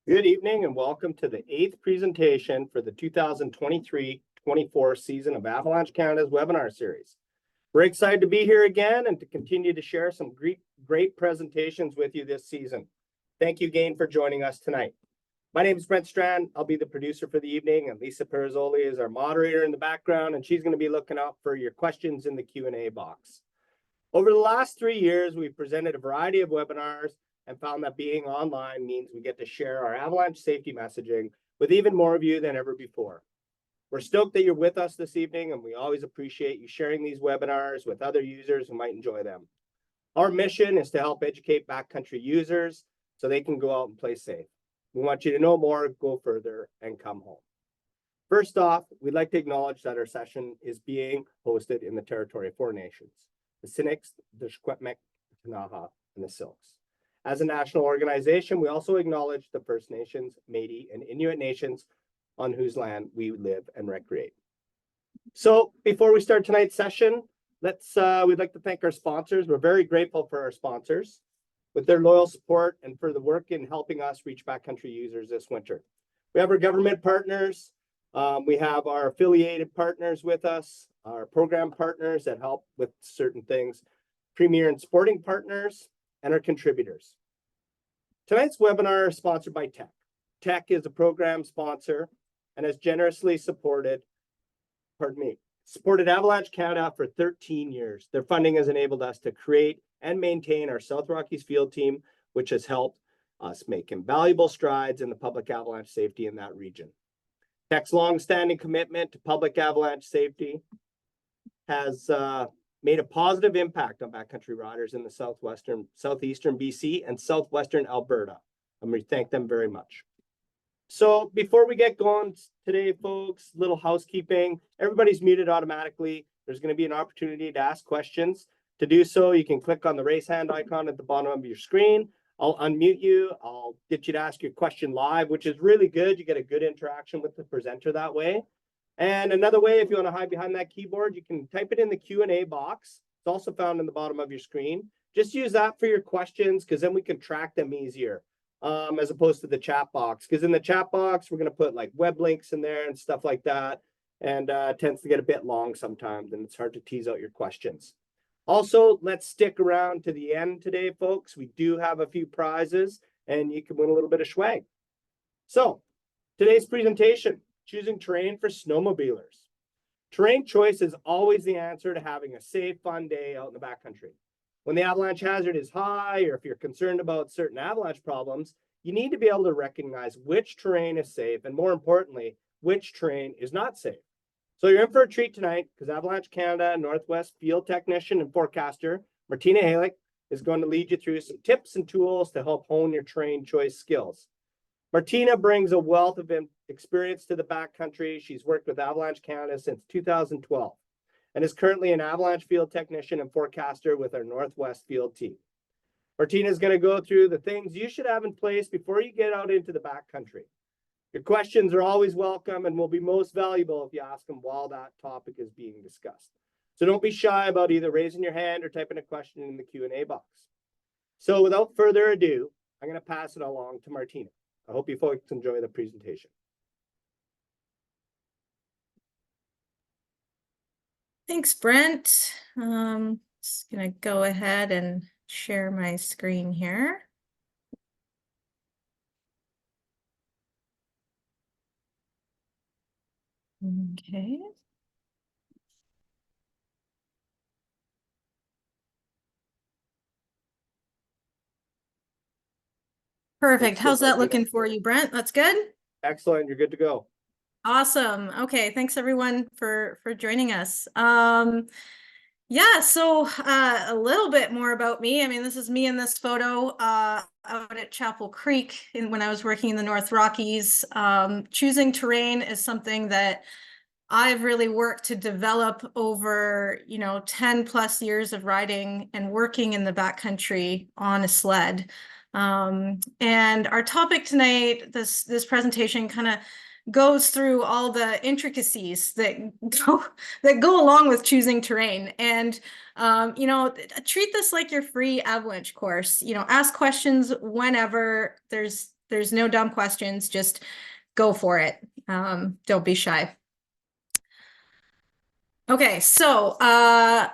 Good evening and welcome to the 8th presentation for the 2023-24 season of Avalanche Canada's webinar series. We're excited to be here again and to continue to share some great presentations with you this season. Thank you again for joining us tonight. My name is Brent Strand. I'll be the producer for the evening, and Lisa Perizzoli is our moderator in the background, and she's going to be looking out for your questions in the Q&A box. Over the last 3 years, we've presented a variety of webinars and found that being online means we get to share our avalanche safety messaging with even more of you than ever before. We're stoked that you're with us this evening, and we always appreciate you sharing these webinars with other users who might enjoy them. Our mission is to help educate backcountry users so they can go out and play safe. We want you to know more, go further, and come home. First off, we'd like to acknowledge that our session is being hosted in the territory of 4 nations, the Sinixt, the Secwepemc, the Ktunaxa, and the Silks. As a national organization, we also acknowledge the First Nations, Métis, and Inuit nations on whose land we live and recreate. So before we start tonight's session, we'd like to thank our sponsors. We're very grateful for our sponsors with their loyal support and for the work in helping us reach backcountry users this winter. We have our government partners. We have our affiliated partners with us, our program partners that help with certain things, premier and sporting partners, and our contributors. Tonight's webinar is sponsored by TEC. TEC is a program sponsor and has generously supported Avalanche Canada for 13 years. Their funding has enabled us to create and maintain our South Rockies field team, which has helped us make invaluable strides in the public avalanche safety in that region. TEC's longstanding commitment to public avalanche safety has made a positive impact on backcountry riders in the southeastern BC and southwestern Alberta, and we thank them very much. So before we get going today, folks, little housekeeping. Everybody's muted automatically. There's going to be an opportunity to ask questions. To do so, you can click on the raise hand icon at the bottom of your screen. I'll unmute you. I'll get you to ask your question live, which is really good. You get a good interaction with the presenter that way. And another way, if you want to hide behind that keyboard, you can type it in the Q&A box. It's also found in the bottom of your screen. Just use that for your questions, because then we can track them easier, as opposed to the chat box. Because in the chat box, we're going to put like web links in there and stuff like that. And it tends to get a bit long sometimes, and it's hard to tease out your questions. Also, let's stick around to the end today, folks. We do have a few prizes, and you can win a little bit of swag. So, today's presentation. Choosing terrain for snowmobilers. Terrain choice is always the answer to having a safe, fun day out in the backcountry. When the avalanche hazard is high, or if you're concerned about certain avalanche problems, you need to be able to recognize which terrain is safe, and more importantly, which terrain is not safe. So you're in for a treat tonight, because Avalanche Canada Northwest field technician and forecaster Martina Halik is going to lead you through some tips and tools to help hone your terrain choice skills. Martina brings a wealth of experience to the backcountry. She's worked with Avalanche Canada since 2012 and is currently an avalanche field technician and forecaster with our Northwest field team. Martina is going to go through the things you should have in place before you get out into the backcountry. Your questions are always welcome and will be most valuable if you ask them while that topic is being discussed. So don't be shy about either raising your hand or typing a question in the Q&A box. So without further ado, I'm going to pass it along to Martina. I hope you folks enjoy the presentation. Thanks, Brent. Just going to go ahead and share my screen here. Okay. Perfect. How's that looking for you, Brent? That's good? Excellent. You're good to go. Awesome. Okay. Thanks everyone for joining us. Yeah, so a little bit more about me. I mean, this is me in this photo out at Chapel Creek when I was working in the North Rockies. Choosing terrain is something that I've really worked to develop over, 10 plus years of riding and working in the backcountry on a sled. And our topic tonight, this presentation kind of goes through all the intricacies that go along with choosing terrain. And treat this like your free avalanche course. Ask questions whenever. There's There's no dumb questions, just go for it. Don't be shy. Okay, so a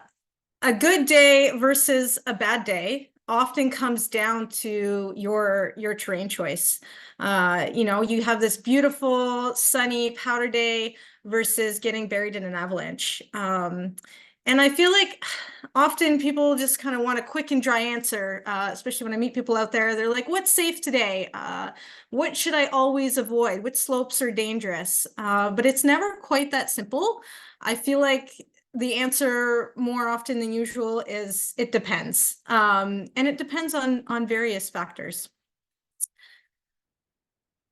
good day versus a bad day often comes down to your terrain choice. You know, you have this beautiful sunny powder day versus getting buried in an avalanche. And I feel like often people just kind of want a quick and dry answer, especially when I meet people out there. They're like, what's safe today? What should I always avoid? Which slopes are dangerous? But it's never quite that simple. I feel like the answer more often than usual is it depends. And it depends on various factors.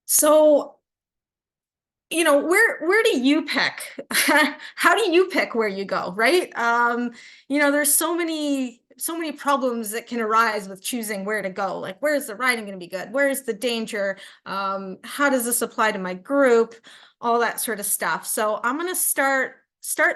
So, you know, where do you pick? How do you pick where you go, right? You know, there's so many problems that can arise with choosing where to go. Like, where's the riding going to be good? Where's the danger? How does this apply to my group? All that sort of stuff. So I'm going to start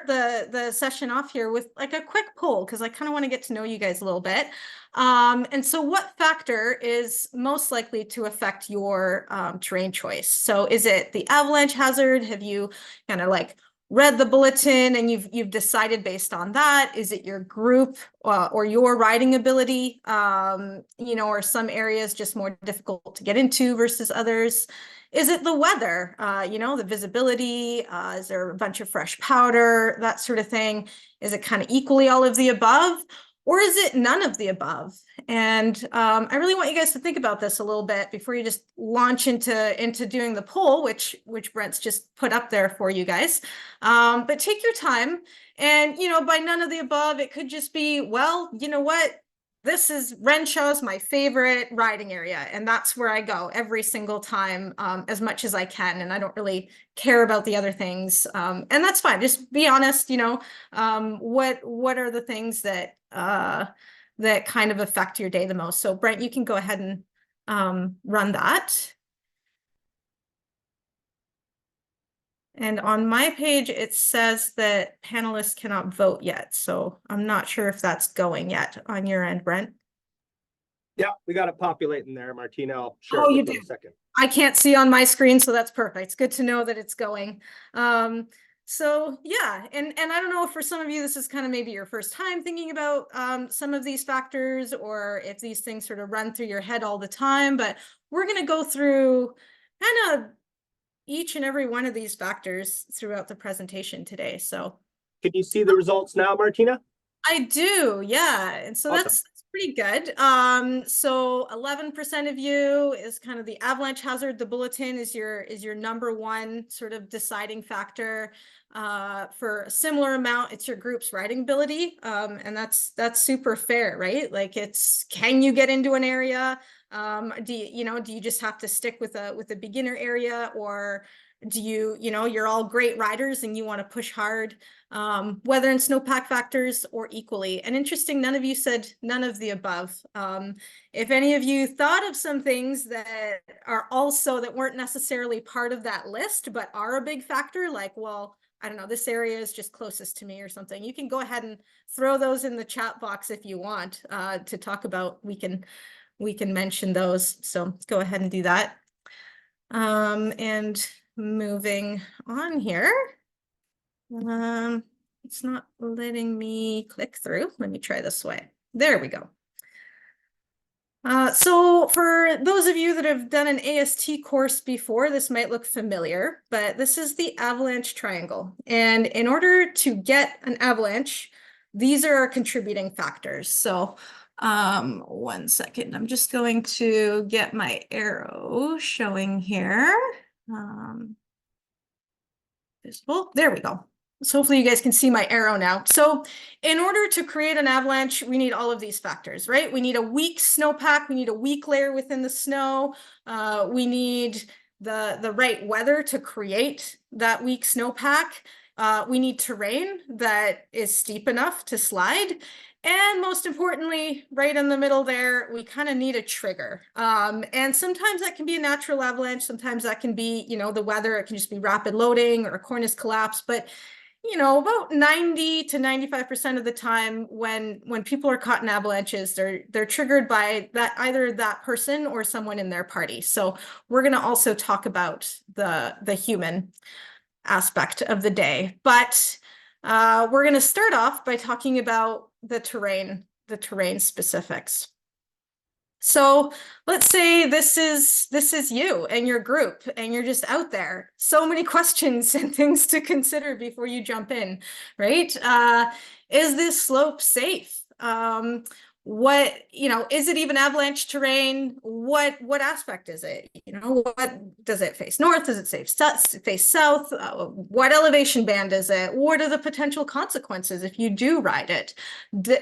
the session off here with like a quick poll, because I kind of want to get to know you guys a little bit. And so what factor is most likely to affect your terrain choice? So is it the avalanche hazard? Have you kind of like read the bulletin and you've decided based on that? Is it your group or your riding ability? You know, are some areas just more difficult to get into versus others? Is it the weather? You know, the visibility? Is there a bunch of fresh powder? That sort of thing. Is it kind of equally all of the above? Or is it none of the above? And I really want you guys to think about this a little bit before you just launch into doing the poll, which Brent's just put up there for you guys. But take your time. And, you know, by none of the above, it could just be, well, you know what? This is Renshaw's my favorite riding area, and that's where I go every single time, as much as I can. And I don't really care about the other things. And that's fine. Just be honest, you know, what are the things that that kind of affect your day the most? So Brent, you can go ahead and run that. And on my page, it says that panelists cannot vote yet. So I'm not sure if that's going yet on your end, Brent. Yeah, we got it populating there, Martina. I'll share it Oh, you with you do. in a second. I can't see on my screen, so that's perfect. It's good to know that it's going. So yeah, and I don't know if for some of you, this is kind of maybe your first time thinking about some of these factors, or if these things sort of run through your head all the time, but we're going to go through kind of each and every one of these factors throughout the presentation today. So can you see the results now, Martina? I do, yeah. And so awesome. that's pretty good. So 11% of you is kind of the avalanche hazard. The bulletin is your number one sort of deciding factor. For a similar amount, it's your group's riding ability. And that's super fair, right? Like, it's, can you get into an area? Do you just have to stick with a beginner area, or do you know, you're all great riders and you want to push hard? Weather and snowpack factors, or equally. And interesting, none of you said none of the above. If any of you thought of some things that are also, that weren't necessarily part of that list, but are a big factor, like, well, I don't know, this area is just closest to me or something, you can go ahead and throw those in the chat box if you want to talk about. We can mention those. So go ahead and do that. And moving on here. It's not letting me click through. Let me try this way. There we go. So for those of you that have done an AST course before, this might look familiar, but this is the avalanche triangle. And in order to get an avalanche, these are our contributing factors. So 1 second, I'm just going to get my arrow showing here. Visible, there we go. So hopefully you guys can see my arrow now. So in order to create an avalanche, we need all of these factors, right? We need a weak snowpack. We need a weak layer within the snow. We need the right weather to create that weak snowpack. We need terrain that is steep enough to slide. And most importantly, right in the middle there, we kind of need a trigger. And sometimes that can be a natural avalanche. Sometimes that can be, you know, the weather. It can just be rapid loading or a cornice collapse. But about 90 to 95% of the time when people are caught in avalanches, they're triggered by that, either that person or someone in their party. So we're going to also talk about the human aspect of the day, but we're going to start off by talking about the terrain specifics. So let's say this is you and your group, and you're just out there. So many questions and things to consider before you jump in, right? Is this slope safe? Is it even avalanche terrain? What aspect is it? What does it face north? Does it face south? What elevation band is it? What are the potential consequences if you do ride it?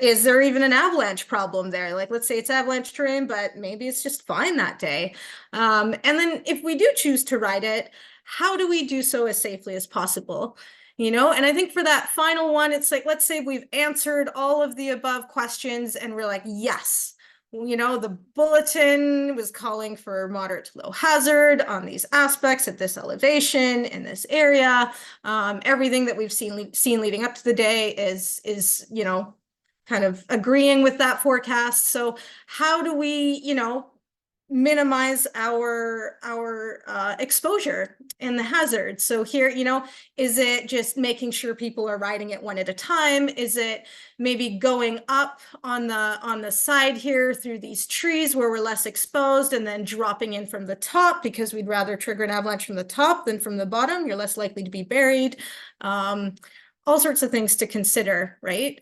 Is there even an avalanche problem there? Like, let's say it's avalanche terrain, but maybe it's just fine that day. And then if we do choose to ride it, how do we do so as safely as possible? And I think for that final one, it's like, let's say we've answered all of the above questions and we're like, yes, the bulletin was calling for moderate to low hazard on these aspects at this elevation in this area. Everything that we've seen leading up to the day is kind of agreeing with that forecast. So how do we, minimize our exposure and the hazard? So here, is it just making sure people are riding it one at a time? Is it maybe going up on the side here through these trees where we're less exposed, and then dropping in from the top because we'd rather trigger an avalanche from the top than from the bottom? You're less likely to be buried. All sorts of things to consider, right?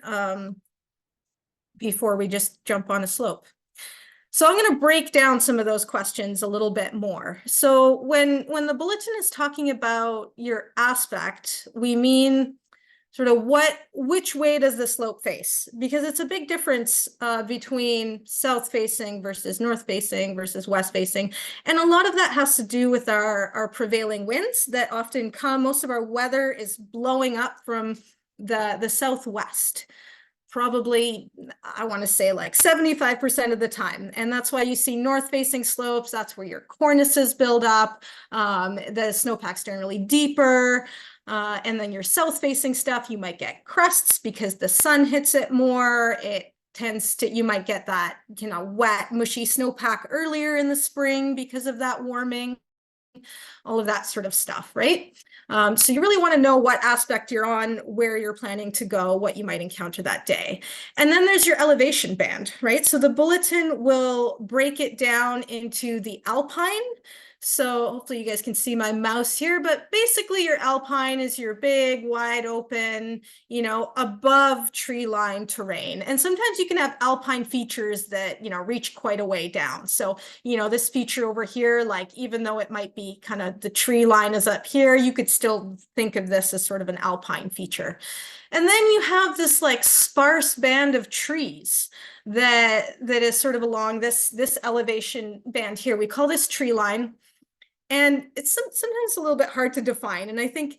Before we just jump on a slope. So I'm going to break down some of those questions a little bit more. So when the bulletin is talking about your aspect, we mean sort of which way does the slope face? Because it's a big difference between south facing versus north facing versus west facing. And a lot of that has to do with our prevailing winds that often come. Most of our weather is blowing up from the southwest. Probably, I want to say like 75% of the time. And that's why you see north-facing slopes. That's where your cornices build up. The snowpack's generally deeper. And then your south-facing stuff, you might get crusts because the sun hits it more. You might get that, wet, mushy snowpack earlier in the spring because of that warming. All of that sort of stuff, right? So you really want to know what aspect you're on, where you're planning to go, what you might encounter that day. And then there's your elevation band, right? So the bulletin will break it down into the alpine. So hopefully you guys can see my mouse here, but basically your alpine is your big, wide open, above tree line terrain. And sometimes you can have alpine features that, reach quite a way down. So, this feature over here, like, even though it might be kind of the tree line is up here, you could still think of this as sort of an alpine feature. And then you have this like sparse band of trees that is sort of along this elevation band here. We call this tree line. And it's sometimes a little bit hard to define. And I think,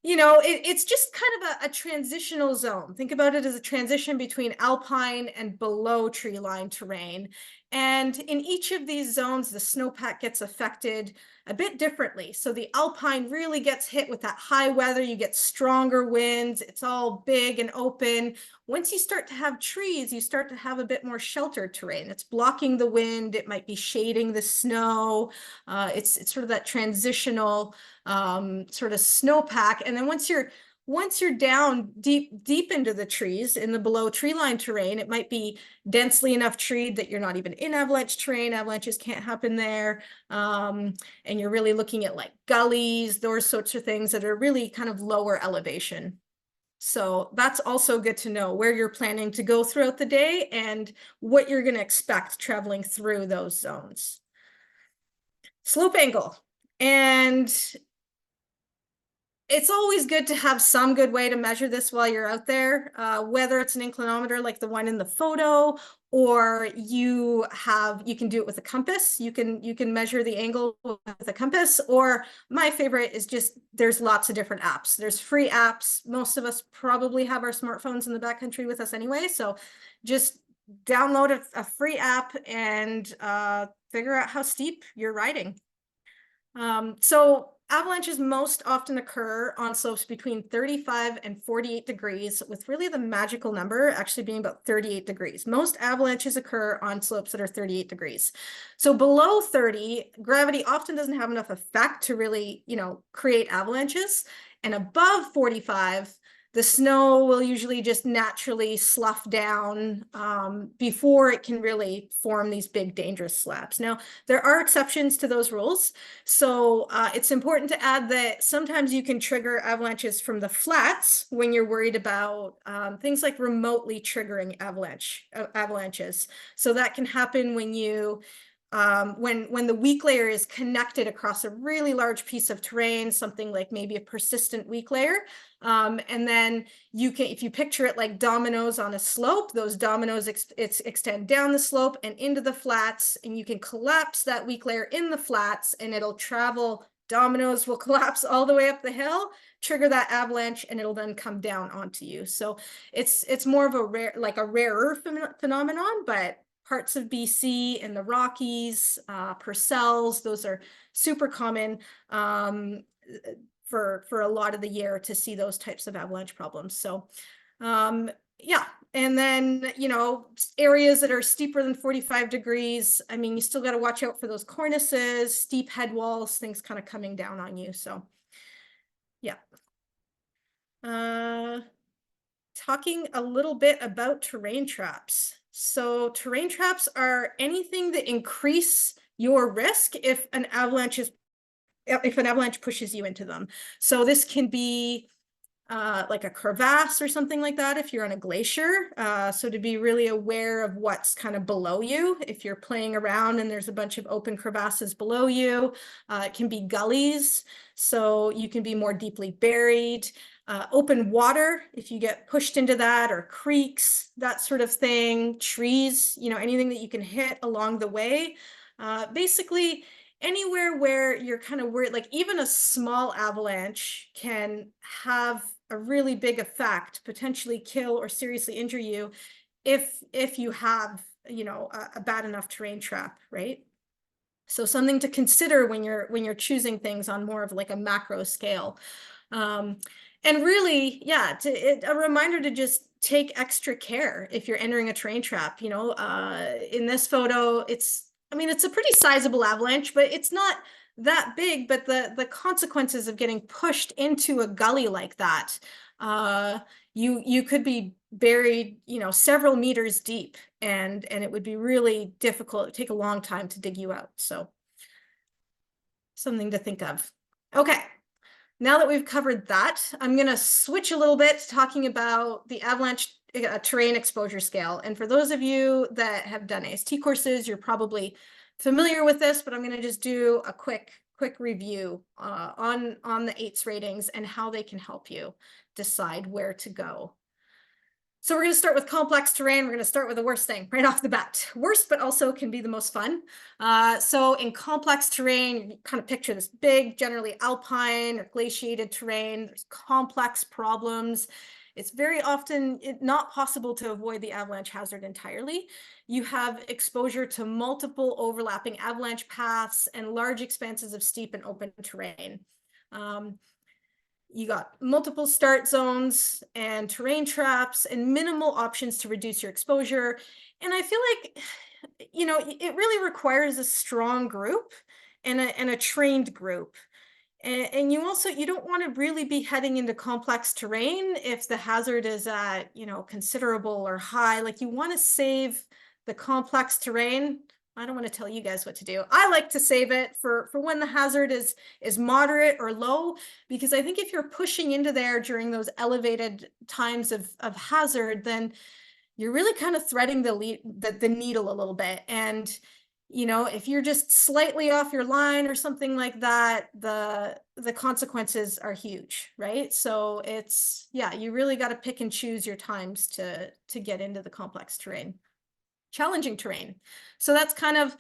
it's just kind of a transitional zone. Think about it as a transition between alpine and below tree line terrain. And in each of these zones, the snowpack gets affected a bit differently. So the alpine really gets hit with that high weather. You get stronger winds. It's all big and open. Once you start to have trees, you start to have a bit more sheltered terrain. It's blocking the wind. It might be shading the snow. It's sort of that transitional sort of snowpack. And then once you're down deep into the trees in the below tree line terrain, it might be densely enough treed that you're not even in avalanche terrain. Avalanches can't happen there. And you're really looking at like gullies, those sorts of things that are really kind of lower elevation. So that's also good to know where you're planning to go throughout the day and what you're going to expect traveling through those zones. Slope angle. And it's always good to have some good way to measure this while you're out there, whether it's an inclinometer like the one in the photo, or you can do it with a compass. You can measure the angle with a compass, or my favorite is just, there's lots of different apps. There's free apps. Most of us probably have our smartphones in the backcountry with us anyway. So just download a free app and figure out how steep you're riding. So Avalanches most often occur on slopes between 35 and 48 degrees, with really the magical number actually being about 38 degrees. Most avalanches occur on slopes that are 38 degrees. So below 30, gravity often doesn't have enough effect to really, create avalanches. And above 45, the snow will usually just naturally slough down before it can really form these big dangerous slabs. Now, there are exceptions to those rules. So it's important to add that sometimes you can trigger avalanches from the flats when you're worried about things like remotely triggering avalanches. So that can happen when you when the weak layer is connected across a really large piece of terrain, something like maybe a persistent weak layer. And then you can, if you picture it like dominoes on a slope, those dominoes extend down the slope and into the flats, and you can collapse that weak layer in the flats and it'll travel, dominoes will collapse all the way up the hill, trigger that avalanche, and it'll then come down onto you. So it's more of a rarer phenomenon, but parts of BC and the Rockies, Purcells, those are super common for a lot of the year to see those types of avalanche problems. So yeah, and then, areas that are steeper than 45 degrees, I mean, you still got to watch out for those cornices, steep head walls, things kind of coming down on you. So yeah. Talking a little bit about terrain traps. So terrain traps are anything that increase your risk if an avalanche pushes you into them. So this can be like a crevasse or something like that if you're on a glacier. So to be really aware of what's kind of below you. If you're playing around and there's a bunch of open crevasses below you, it can be gullies, so you can be more deeply buried. Open water, if you get pushed into that, or creeks, that sort of thing, trees, anything that you can hit along the way. Basically, anywhere where you're kind of worried, like even a small avalanche can have a really big effect, potentially kill or seriously injure you if you have, a bad enough terrain trap, right? So something to consider when you're choosing things on more of like a macro scale. And really, yeah, a reminder to just take extra care if you're entering a terrain trap. In this photo, it's a pretty sizable avalanche, but it's not that big. But the consequences of getting pushed into a gully like that, you could be buried, several meters deep, and it would be really difficult. It'd take a long time to dig you out. So something to think of. Okay. Now that we've covered that, I'm going to switch a little bit talking about the avalanche terrain exposure scale. And for those of you that have done AST courses, you're probably familiar with this, but I'm going to just do a quick review on the AITS ratings and how they can help you decide where to go. So we're going to start with complex terrain. We're going to start with the worst thing right off the bat. Worst, but also can be the most fun. So in complex terrain, you kind of picture this big, generally alpine or glaciated terrain. There's complex problems. It's very often not possible to avoid the avalanche hazard entirely. You have exposure to multiple overlapping avalanche paths and large expanses of steep and open terrain. You got multiple start zones and terrain traps and minimal options to reduce your exposure. And I feel like, it really requires a strong group and a trained group. And you don't want to really be heading into complex terrain if the hazard is at, considerable or high. Like, you want to save the complex terrain. I don't want to tell you guys what to do. I like to save it for when the hazard is moderate or low, because I think if you're pushing into there during those elevated times of hazard, then you're really kind of threading the needle a little bit. And, if you're just slightly off your line or something like that, the consequences are huge, right? So you really got to pick and choose your times to get into the complex terrain. Challenging terrain. So that's kind of,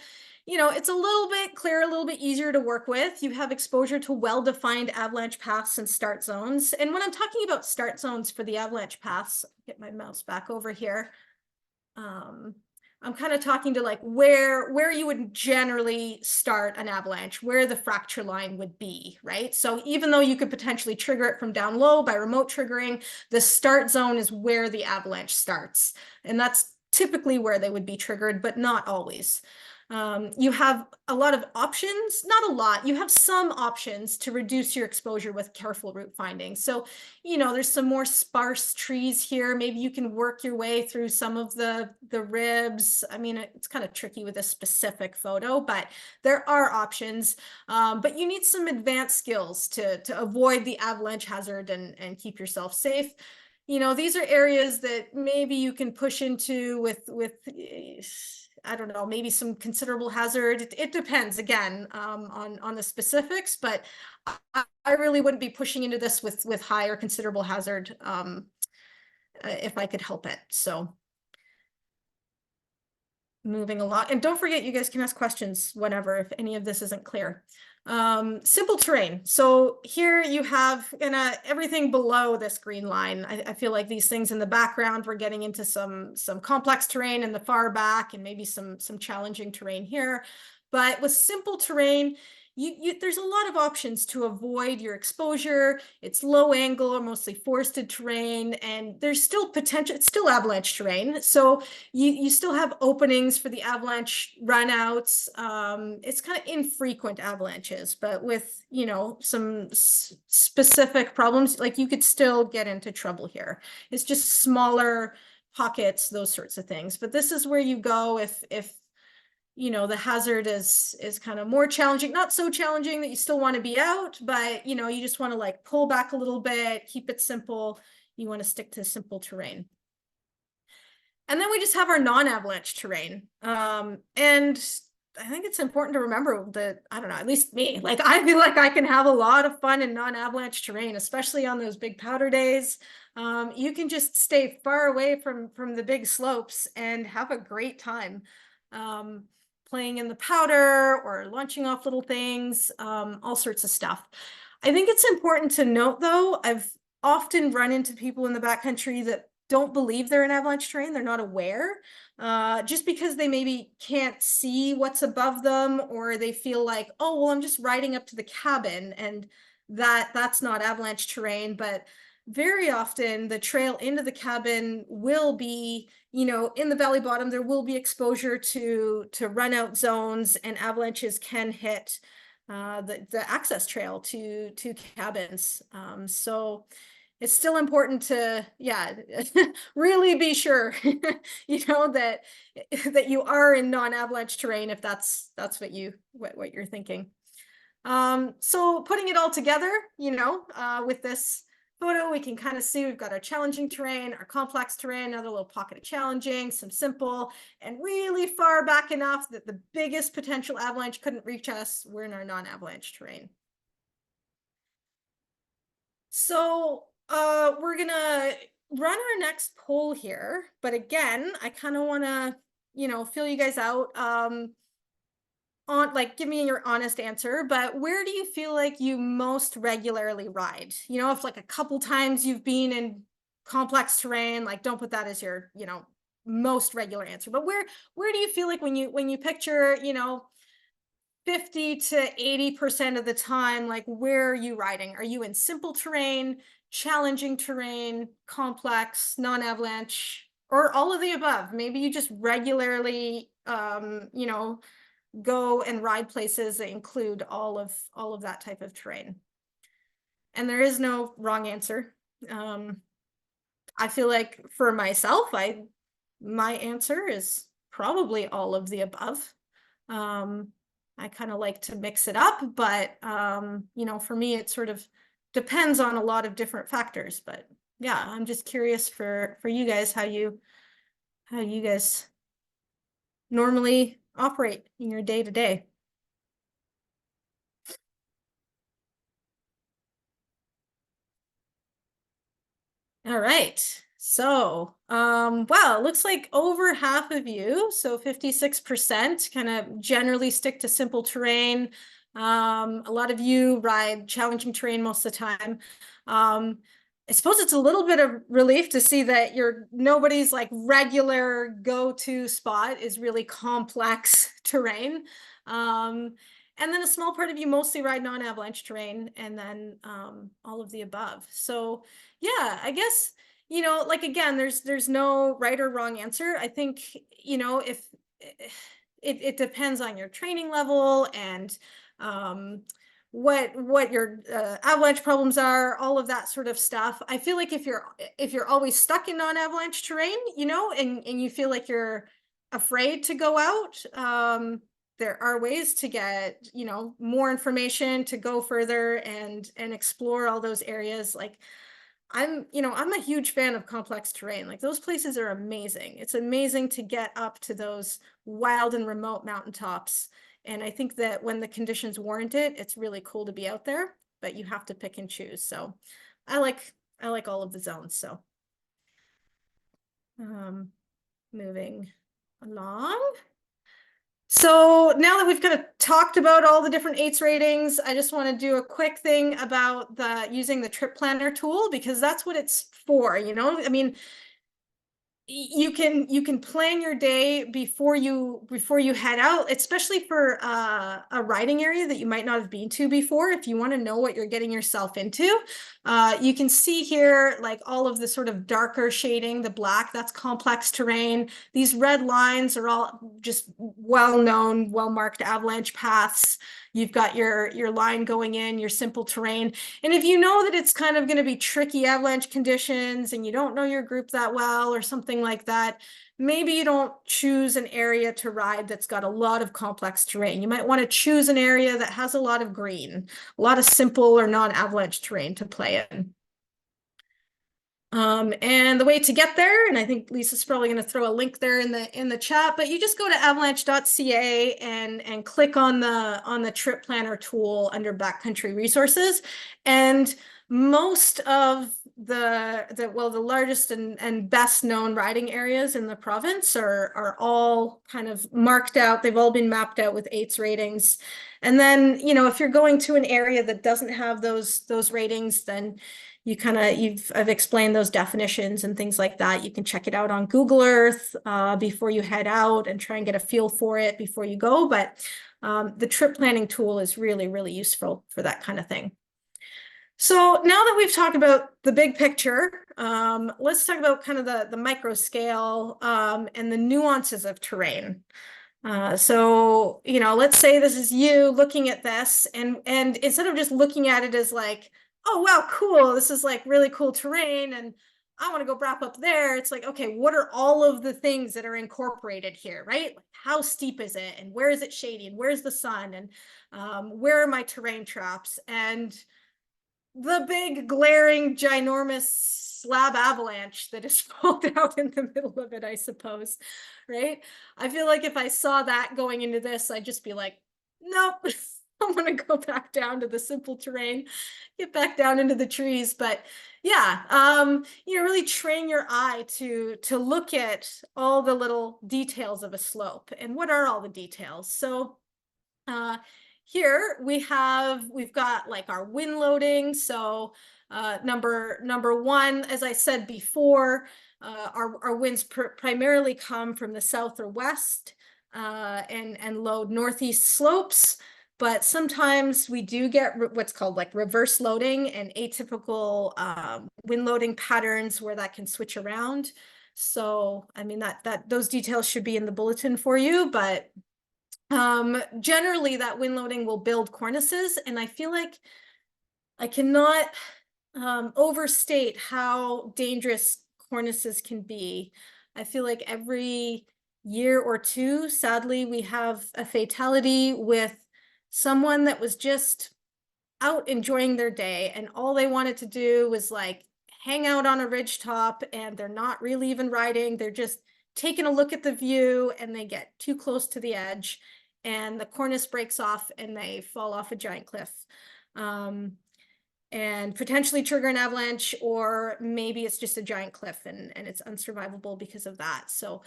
it's a little bit clearer, a little bit easier to work with. You have exposure to well-defined avalanche paths and start zones. And when I'm talking about start zones for the avalanche paths, get my mouse back over here. I'm kind of talking to like where you would generally start an avalanche, where the fracture line would be, right? So even though you could potentially trigger it from down low by remote triggering, the start zone is where the avalanche starts. And that's typically where they would be triggered, but not always. You have a lot of options, not a lot, you have some options to reduce your exposure with careful route finding. So, there's some more sparse trees here. Maybe you can work your way through some of the ribs. I mean, it's kind of tricky with a specific photo, but there are options. But you need some advanced skills to avoid the avalanche hazard and keep yourself safe. These are areas that maybe you can push into with I don't know, maybe some considerable hazard. It depends again on the specifics, but I really wouldn't be pushing into this with high or considerable hazard if I could help it. So moving along, and don't forget, you guys can ask questions whenever if any of this isn't clear. Simple terrain. So here you have everything below this green line. I feel like these things in the background, we're getting into some complex terrain in the far back and maybe some challenging terrain here. But with simple terrain, there's a lot of options to avoid your exposure. It's low angle or mostly forested terrain, and there's still potential. It's still avalanche terrain, so you still have openings for the avalanche runouts. It's kind of infrequent avalanches, but with some specific problems, like you could still get into trouble here. It's just smaller pockets, those sorts of things. But this is where you go if the hazard is kind of more challenging, not so challenging that you still want to be out, but you just want to like pull back a little bit, keep it simple. You want to stick to simple terrain. And then we just have our non-avalanche terrain. And I think it's important to remember that, I don't know, at least me, like I feel like I can have a lot of fun in non-avalanche terrain, especially on those big powder days. You can just stay far away from the big slopes and have a great time. Playing in the powder or launching off little things, all sorts of stuff. I think it's important to note, though, I've often run into people in the backcountry that don't believe they're in avalanche terrain. They're not aware, just because they maybe can't see what's above them, or they feel like, oh, well, I'm just riding up to the cabin and that's not avalanche terrain. But very often the trail into the cabin will be, in the valley bottom, there will be exposure to run out zones, and avalanches can hit the access trail to cabins. So it's still important to, really be sure, that you are in non-avalanche terrain if that's what you're thinking. So putting it all together, with this photo, we can kind of see we've got our challenging terrain, our complex terrain, another little pocket of challenging, some simple, and really far back enough that the biggest potential avalanche couldn't reach us. We're in our non-avalanche terrain. So we're gonna run our next poll here, but again, I kind of want to, fill you guys out. On like give me your honest answer, but where do you feel like you most regularly ride? If like a couple times you've been in complex terrain, like don't put that as your most regular answer, but where do you feel like when you picture 50 to 80% of the time, like where are you riding? Are you in simple terrain, challenging terrain, complex, non-avalanche, or all of the above? Maybe you just regularly go and ride places that include all of that type of terrain. And there is no wrong answer. I feel like for myself, my answer is probably all of the above. I kind of like to mix it up, but for me, it sort of depends on a lot of different factors. But yeah, I'm just curious for you guys how you guys normally operate in your day-to-day. All right. So, wow, it looks like over half of you, so 56%, kind of generally stick to simple terrain. A lot of you ride challenging terrain most of the time. suppose it's a little bit of relief to see that nobody's like regular go-to spot is really complex terrain. And then a small part of you mostly ride non-avalanche terrain, and then all of the above. So yeah, I guess, like, again, there's no right or wrong answer. I think, if it depends on your training level and what your avalanche problems are, all of that sort of stuff. I feel like if you're always stuck in non-avalanche terrain, and you feel like you're afraid to go out, there are ways to get, more information, to go further and explore all those areas. Like, I'm a huge fan of complex terrain. Like, those places are amazing. It's amazing to get up to those wild and remote mountaintops. And I think that when the conditions warrant it, it's really cool to be out there, but you have to pick and choose. So I like all of the zones. So moving along. So now that we've kind of talked about all the different AITS ratings, I just want to do a quick thing about using the trip planner tool, because that's what it's for. I mean, you can plan your day before you head out, especially for a riding area that you might not have been to before. If you want to know what you're getting yourself into, you can see here, like, all of the sort of darker shading, the black, that's complex terrain. These red lines are all just well-known, well-marked avalanche paths. You've got your line going in, your simple terrain. And if you know that it's kind of going to be tricky avalanche conditions and you don't know your group that well or something like that, maybe you don't choose an area to ride that's got a lot of complex terrain. You might want to choose an area that has a lot of green, a lot of simple or non-avalanche terrain to play in. And the way to get there, and I think Lisa's probably going to throw a link there in the chat, but you just go to avalanche.ca and click on the trip planner tool under backcountry resources. And most of the largest and best known riding areas in the province are all kind of marked out. They've all been mapped out with AITS ratings. And then, if you're going to an area that doesn't have those ratings, then I've explained those definitions and things like that. You can check it out on Google Earth before you head out and try and get a feel for it before you go. But the trip planning tool is really, really useful for that kind of thing. So now that we've talked about the big picture, let's talk about kind of the micro scale and the nuances of terrain. So, let's say this is you looking at this, and instead of just looking at it as like, oh, wow, cool, this is like really cool terrain, and I want to go wrap up there. It's like, okay, what are all of the things that are incorporated here, right? Like, how steep is it? And where is it shady? And where's the sun? And where are my terrain traps? And the big, glaring, ginormous slab avalanche that is pulled out in the middle of it, I suppose, right? I feel like if I saw that going into this, I'd just be like, nope. I'm going to go back down to the simple terrain, get back down into the trees. But yeah, really train your eye to look at all the little details of a slope. And what are all the details? So here we've got like our wind loading. So number one, as I said before, our winds primarily come from the south or west and load northeast slopes. But sometimes we do get what's called like reverse loading and atypical wind loading patterns where that can switch around. So, I mean, those details should be in the bulletin for you, but generally that wind loading will build cornices. And I feel like I cannot overstate how dangerous cornices can be. I feel like every year or two, sadly, we have a fatality with someone that was just out enjoying their day, and all they wanted to do was like hang out on a ridge top, and they're not really even riding. They're just taking a look at the view, and they get too close to the edge, and the cornice breaks off, and they fall off a giant cliff. And potentially trigger an avalanche, or maybe it's just a giant cliff and it's unsurvivable because of that. So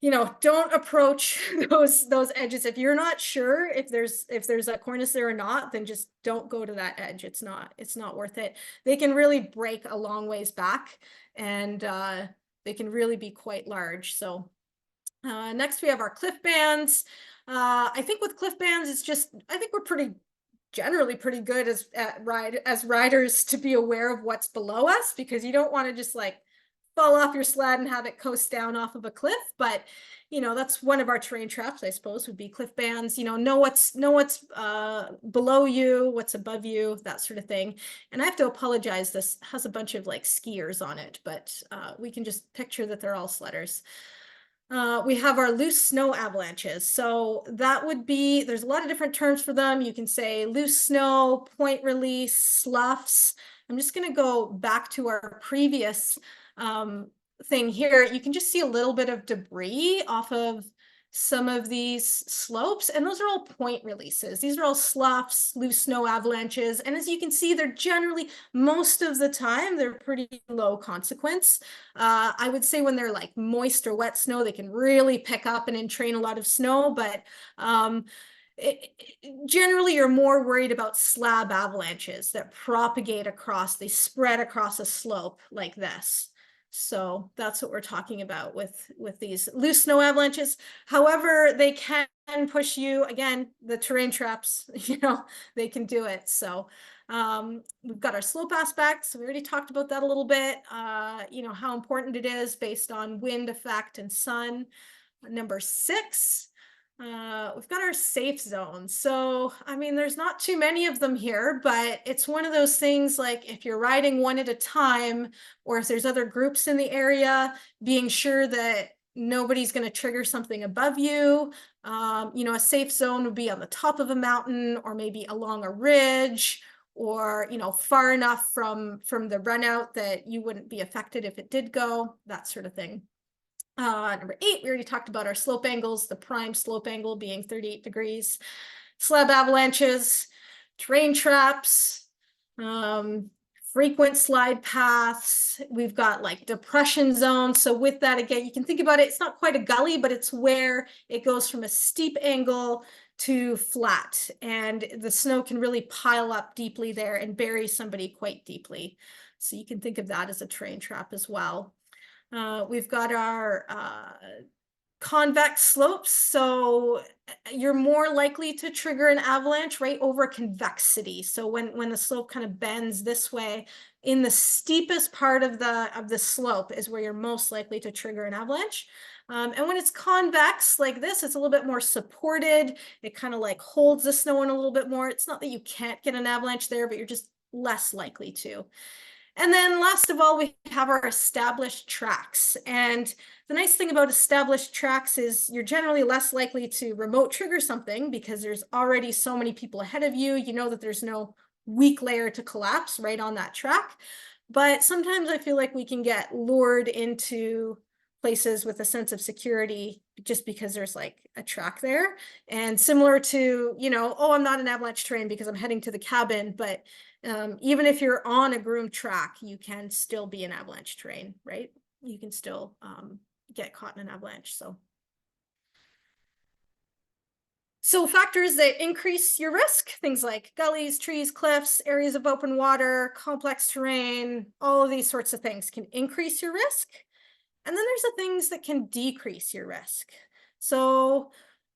don't approach those edges. If you're not sure if there's a cornice there or not, then just don't go to that edge. It's not worth it. They can really break a long ways back, and they can really be quite large. So next we have our cliff bands. I think with cliff bands, I think we're generally pretty good as riders to be aware of what's below us, because you don't want to just like fall off your sled and have it coast down off of a cliff. But that's one of our terrain traps, I suppose, would be cliff bands. Know what's below you, what's above you, that sort of thing. And I have to apologize, this has a bunch of like skiers on it, but we can just picture that they're all sledders. We have our loose snow avalanches. So that would be, there's a lot of different terms for them. You can say loose snow, point release, sloughs. I'm just going to go back to our previous thing here. You can just see a little bit of debris off of some of these slopes, and those are all point releases. These are all sloughs, loose snow avalanches, and as you can see, they're generally, most of the time, they're pretty low consequence. I would say when they're like moist or wet snow, they can really pick up and entrain a lot of snow, but generally you're more worried about slab avalanches that propagate across, they spread across a slope like this. So that's what we're talking about with these loose snow avalanches. However, they can push you, again, the terrain traps, they can do it. So we've got our slope aspects. We already talked about that a little bit, how important it is based on wind effect and sun. Number 6, we've got our safe zones. So, I mean, there's not too many of them here, but it's one of those things like if you're riding one at a time, or if there's other groups in the area, being sure that nobody's going to trigger something above you. A safe zone would be on the top of a mountain, or maybe along a ridge, or, far enough from the run out that you wouldn't be affected if it did go, that sort of thing. Number 8, we already talked about our slope angles, the prime slope angle being 38 degrees, slab avalanches, terrain traps, frequent slide paths. We've got like depression zones. So with that, again, you can think about it, it's not quite a gully, but it's where it goes from a steep angle to flat, and the snow can really pile up deeply there and bury somebody quite deeply. So you can think of that as a terrain trap as well. We've got our convex slopes. So you're more likely to trigger an avalanche right over convexity. So when the slope kind of bends this way, in the steepest part of the slope is where you're most likely to trigger an avalanche. And when it's convex like this, it's a little bit more supported. It kind of like holds the snow in a little bit more. It's not that you can't get an avalanche there, but you're just less likely to. And then last of all, we have our established tracks. And the nice thing about established tracks is you're generally less likely to remote trigger something because there's already so many people ahead of you. You know that there's no weak layer to collapse right on that track. But sometimes I feel like we can get lured into places with a sense of security just because there's like a track there. And similar to, oh, I'm not an avalanche terrain because I'm heading to the cabin, but even if you're on a groomed track, you can still be an avalanche terrain, right? You can still get caught in an avalanche. So factors that increase your risk, things like gullies, trees, cliffs, areas of open water, complex terrain, all of these sorts of things can increase your risk. And then there's the things that can decrease your risk. So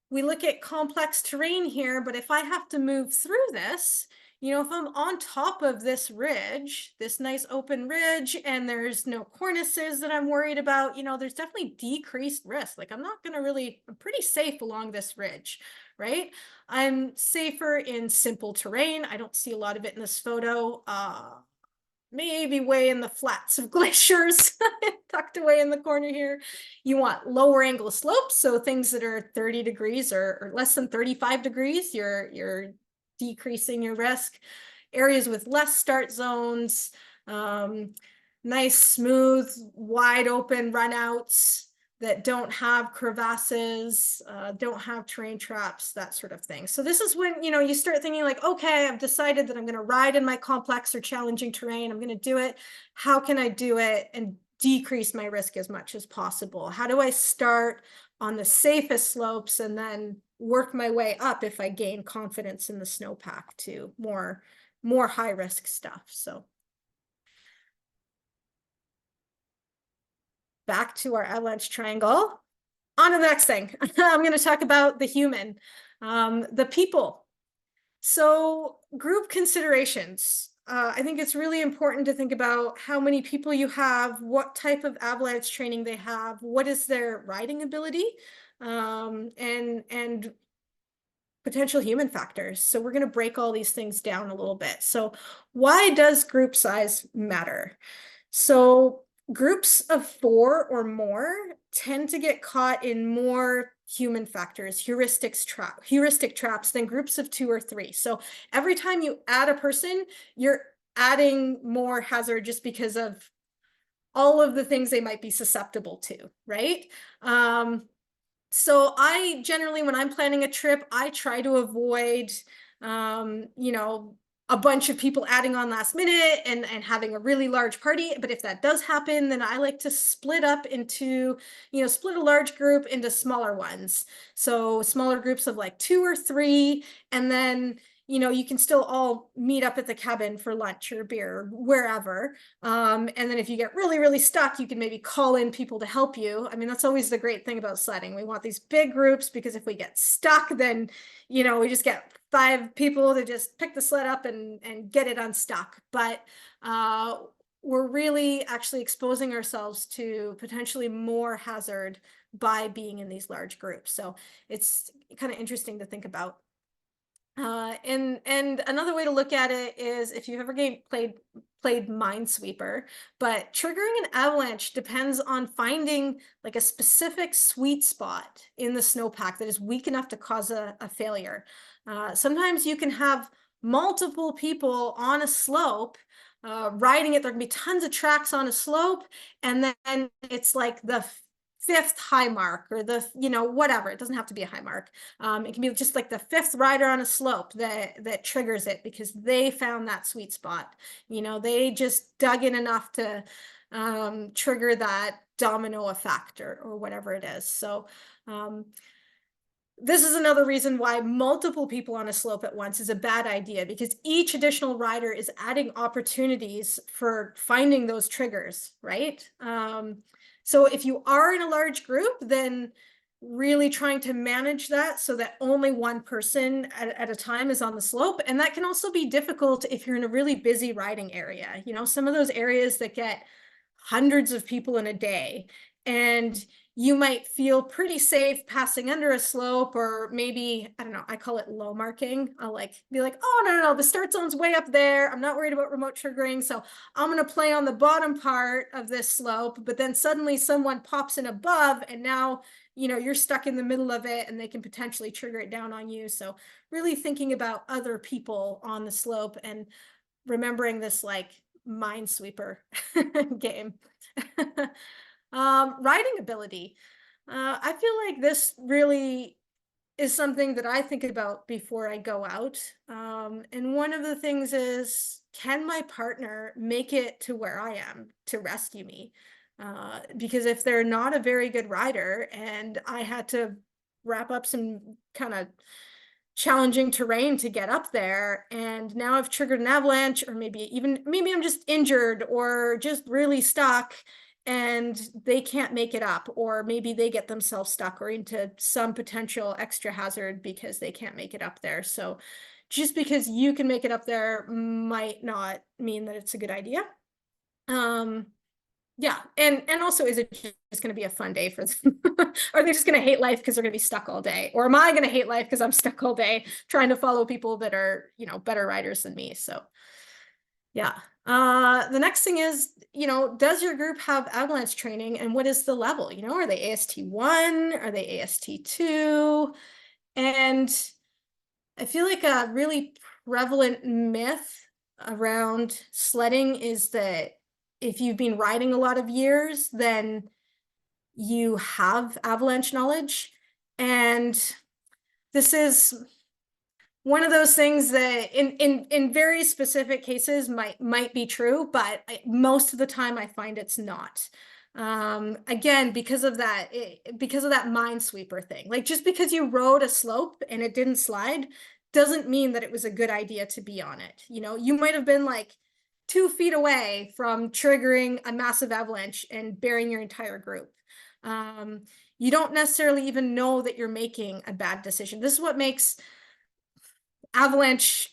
we look at complex terrain here, but if I have to move through this, if I'm on top of this ridge, this nice open ridge, and there's no cornices that I'm worried about, there's definitely decreased risk. Like I'm pretty safe along this ridge, right? I'm safer in simple terrain. I don't see a lot of it in this photo. Maybe way in the flats of glaciers, tucked away in the corner here. You want lower angle slopes, so things that are 30 degrees or less than 35 degrees, you're decreasing your risk. Areas with less start zones, nice, smooth, wide open runouts that don't have crevasses, don't have terrain traps, that sort of thing. So this is when, you start thinking like, okay, I've decided that I'm going to ride in my complex or challenging terrain. I'm going to do it. How can I do it and decrease my risk as much as possible? How do I start on the safest slopes and then work my way up if I gain confidence in the snowpack to more high risk stuff. So back to our avalanche triangle. On to the next thing. I'm going to talk about the human, the people. So group considerations. I think it's really important to think about how many people you have, what type of avalanche training they have, what is their riding ability, and potential human factors. So we're going to break all these things down a little bit. So why does group size matter? So groups of 4 or more tend to get caught in more human factors, heuristic traps than groups of 2 or 3. So every time you add a person, you're adding more hazard just because of all of the things they might be susceptible to, right? So I generally, when I'm planning a trip, I try to avoid, you know, a bunch of people adding on last minute and having a really large party. But if that does happen, then I like to split up into, you know, split a large group into smaller ones. So smaller groups of like 2 or 3, and then, you know, you can still all meet up at the cabin for lunch or beer, or wherever. And then if you get really, really stuck, you can maybe call in people to help you. I mean, that's always the great thing about sledding. We want these big groups because if we get stuck, then, you know, we just get 5 people to just pick the sled up and get it unstuck. But we're really actually exposing ourselves to potentially more hazard by being in these large groups. So it's kind of interesting to think about. And another way to look at it is if you've ever played Minesweeper, but triggering an avalanche depends on finding like a specific sweet spot in the snowpack that is weak enough to cause a failure. Sometimes you can have multiple people on a slope riding it. There can be tons of tracks on a slope, and then it's like the 5th high mark or the, you know, whatever. It doesn't have to be a high mark. It can be just like the 5th rider on a slope that triggers it because they found that sweet spot. You know, they just dug in enough to trigger that domino effect or whatever it is. So this is another reason why multiple people on a slope at once is a bad idea, because each additional rider is adding opportunities for finding those triggers, right? So if you are in a large group, then really trying to manage that so that only one person at a time is on the slope. And that can also be difficult if you're in a really busy riding area. You know, some of those areas that get hundreds of people in a day, and you might feel pretty safe passing under a slope, or maybe, I don't know, I call it low marking. I'll be like, oh, no, the start zone's way up there. I'm not worried about remote triggering. So I'm going to play on the bottom part of this slope, but then suddenly someone pops in above and now, you know, you're stuck in the middle of it and they can potentially trigger it down on you. So really thinking about other people on the slope and remembering this like Minesweeper game. Riding ability. I feel like this really is something that I think about before I go out. And one of the things is, can my partner make it to where I am to rescue me? Because if they're not a very good rider and I had to wrap up some kind of challenging terrain to get up there, and now I've triggered an avalanche, or maybe I'm just injured or just really stuck, and they can't make it up, or maybe they get themselves stuck or into some potential extra hazard because they can't make it up there. So just because you can make it up there might not mean that it's a good idea. Yeah, and also, is it just going to be a fun day for them? Are they just going to hate life because they're going to be stuck all day? Or am I going to hate life because I'm stuck all day trying to follow people that are, you know, better riders than me? So yeah. The next thing is, you know, does your group have avalanche training, and what is the level? You know, are they AST 1? Are they AST 2? And I feel like a really prevalent myth around sledding is that if you've been riding a lot of years, then you have avalanche knowledge. And this is one of those things that in very specific cases might be true, but most of the time I find it's not. Again, because of that minesweeper thing. Like, just because you rode a slope and it didn't slide doesn't mean that it was a good idea to be on it. You know, you might have been like 2 feet away from triggering a massive avalanche and burying your entire group. You don't necessarily even know that you're making a bad decision. This is what makes avalanche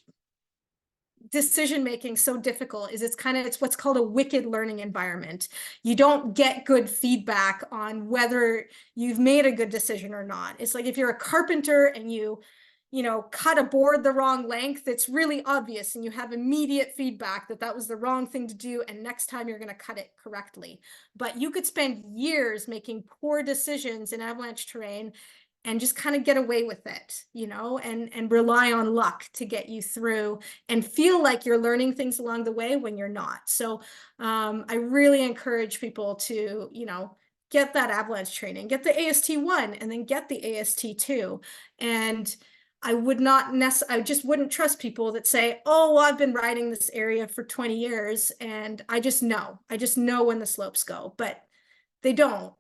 decision making so difficult. Is it's what's called a wicked learning environment. You don't get good feedback on whether you've made a good decision or not. It's like if you're a carpenter and you cut a board the wrong length, it's really obvious and you have immediate feedback that that was the wrong thing to do, and next time you're going to cut it correctly. But you could spend years making poor decisions in avalanche terrain and just kind of get away with it, and rely on luck to get you through and feel like you're learning things along the way when you're not. So I really encourage people to, get that avalanche training, get the AST1 and then get the AST2. And I just wouldn't trust people that say, oh, well, I've been riding this area for 20 years and I just know when the slopes go, but they don't.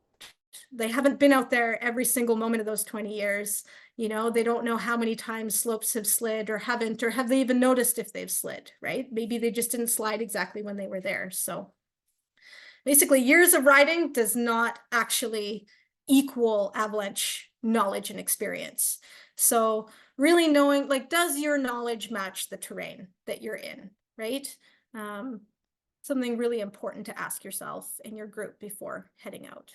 They haven't been out there every single moment of those 20 years. They don't know how many times slopes have slid or haven't, or have they even noticed if they've slid, right? Maybe they just didn't slide exactly when they were there. So basically, years of riding does not actually equal avalanche knowledge and experience. So really knowing, like, does your knowledge match the terrain that you're in, right? Something really important to ask yourself and your group before heading out.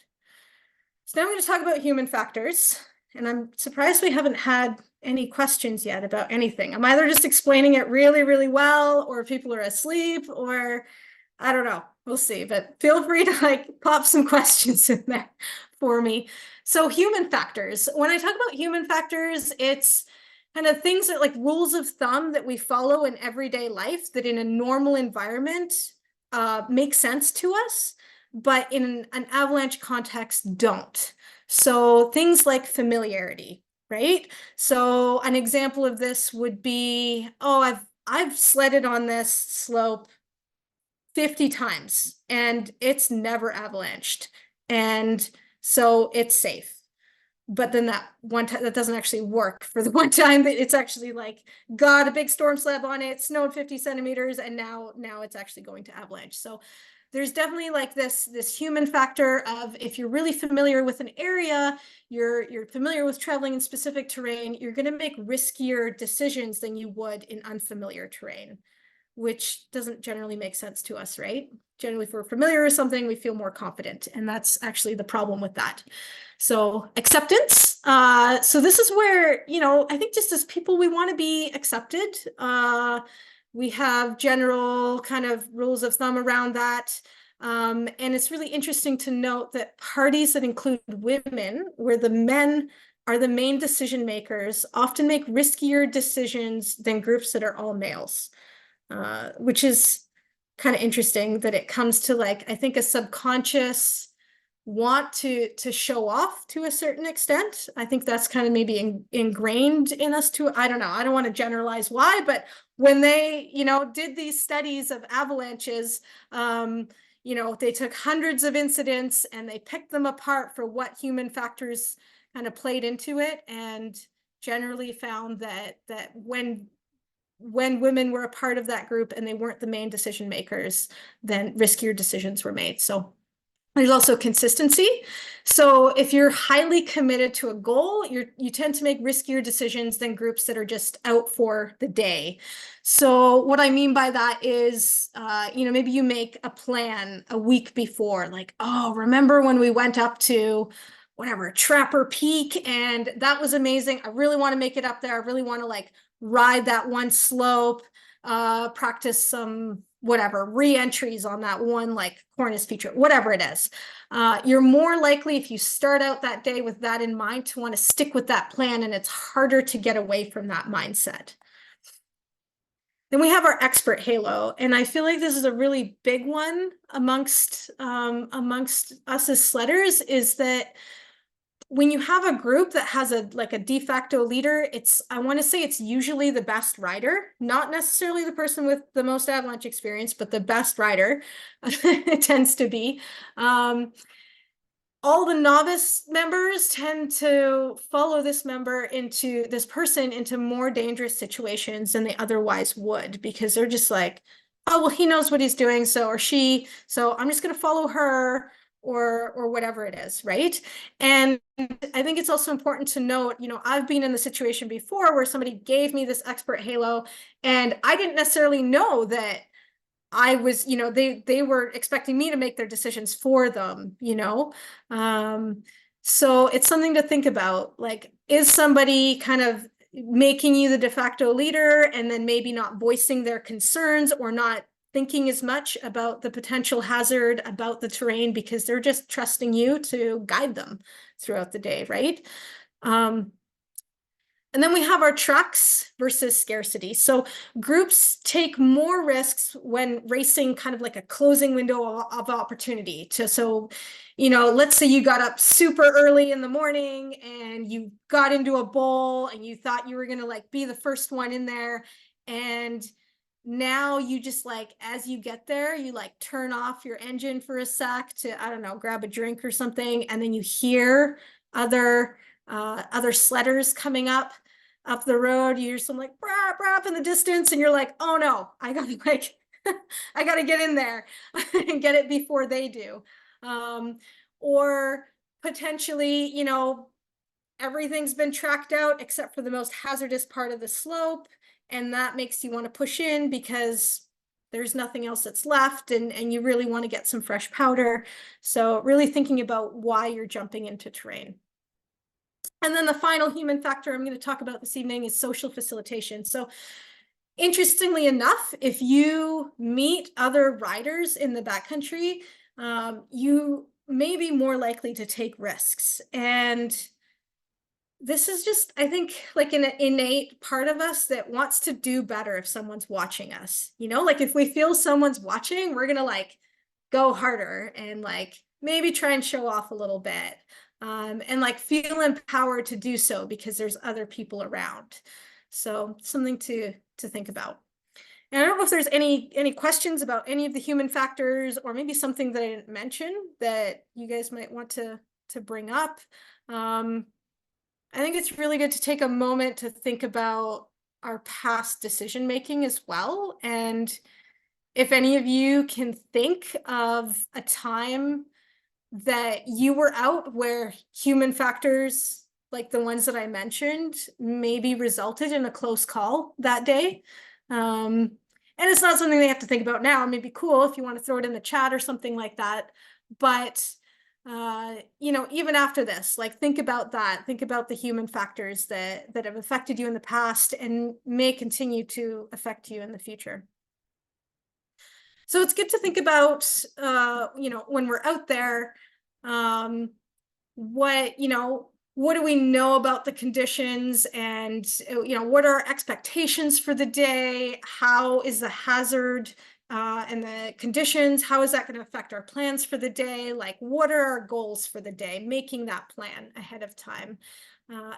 So now I'm going to talk about human factors, and I'm surprised we haven't had any questions yet about anything. I'm either just explaining it really, really well, or people are asleep, or I don't know. We'll see, but feel free to pop some questions in there for me. So human factors. When I talk about human factors, it's kind of things that rules of thumb that we follow in everyday life that in a normal environment make sense to us, but in an avalanche context don't. So things like familiarity, right? So an example of this would be, oh, I've sledded on this slope 50 times and it's never avalanched, and so it's safe. But then that one time, that doesn't actually work for the one time that it's actually got a big storm slab on it, snowed 50 centimeters, and now it's actually going to avalanche. So there's definitely this human factor of, if you're really familiar with an area, you're familiar with traveling in specific terrain, you're going to make riskier decisions than you would in unfamiliar terrain, which doesn't generally make sense to us, right? Generally, if we're familiar with something, we feel more confident, and that's actually the problem with that. So acceptance. So this is where, I think just as people, we want to be accepted. We have general kind of rules of thumb around that. And it's really interesting to note that parties that include women, where the men are the main decision makers, often make riskier decisions than groups that are all males. Which is kind of interesting that it comes to I think a subconscious want to show off to a certain extent. I think that's kind of maybe ingrained in us too. I don't know. I don't want to generalize why, but when they, did these studies of avalanches, they took hundreds of incidents and they picked them apart for what human factors kind of played into it, and generally found that when women were a part of that group and they weren't the main decision makers, then riskier decisions were made. So there's also consistency. So if you're highly committed to a goal, you tend to make riskier decisions than groups that are just out for the day. So what I mean by that is, maybe you make a plan a week before, oh, remember when we went up to whatever, Trapper Peak, and that was amazing. I really want to make it up there. I really want to ride that one slope, practice some re-entries on that one cornice feature, whatever it is. You're more likely, if you start out that day with that in mind, to want to stick with that plan, and it's harder to get away from that mindset. Then we have our expert halo, and I feel like this is a really big one amongst us as sledders, is that when you have a group that has a de facto leader, I want to say it's usually the best rider, not necessarily the person with the most avalanche experience, but the best rider it tends to be. All the novice members tend to follow this person into more dangerous situations than they otherwise would, because they're just like, oh, well, he knows what he's doing, so, or she, so I'm just going to follow her, or whatever it is, right? And I think it's also important to note, I've been in the situation before where somebody gave me this expert halo, and I didn't necessarily know that I was, they were expecting me to make their decisions for them, so it's something to think about. Like, is somebody kind of making you the de facto leader and then maybe not voicing their concerns, or not thinking as much about the potential hazard, about the terrain, because they're just trusting you to guide them throughout the day, right? And then we have our trucks versus scarcity. So groups take more risks when racing kind of like a closing window of opportunity. Let's say you got up super early in the morning and you got into a bowl and you thought you were going to be the first one in there. And now you just as you get there, you turn off your engine for a sec to, I don't know, grab a drink or something. And then you hear other sledders coming up the road. You're just like brap, brap in the distance, and you're like, oh no, I gotta I gotta get in there and get it before they do. Or potentially, everything's been tracked out except for the most hazardous part of the slope, and that makes you want to push in because there's nothing else that's left, and you really want to get some fresh powder. So really thinking about why you're jumping into terrain. And then the final human factor I'm going to talk about this evening is social facilitation. So interestingly enough, if you meet other riders in the backcountry, you may be more likely to take risks. And this is just, I think, an innate part of us that wants to do better if someone's watching us. If we feel someone's watching, we're going to go harder and maybe try and show off a little bit. And feel empowered to do so because there's other people around. So something to think about. And I don't know if there's any questions about any of the human factors, or maybe something that I didn't mention that you guys might want to bring up. I think it's really good to take a moment to think about our past decision making as well. And if any of you can think of a time that you were out where human factors, like the ones that I mentioned, maybe resulted in a close call that day. And it's not something they have to think about now. It may be cool if you want to throw it in the chat or something like that. But, even after this, think about that. Think about the human factors that have affected you in the past and may continue to affect you in the future. So it's good to think about, when we're out there, what do we know about the conditions, and, what are our expectations for the day? How is the hazard and the conditions, how is that going to affect our plans for the day? What are our goals for the day? Making that plan ahead of time.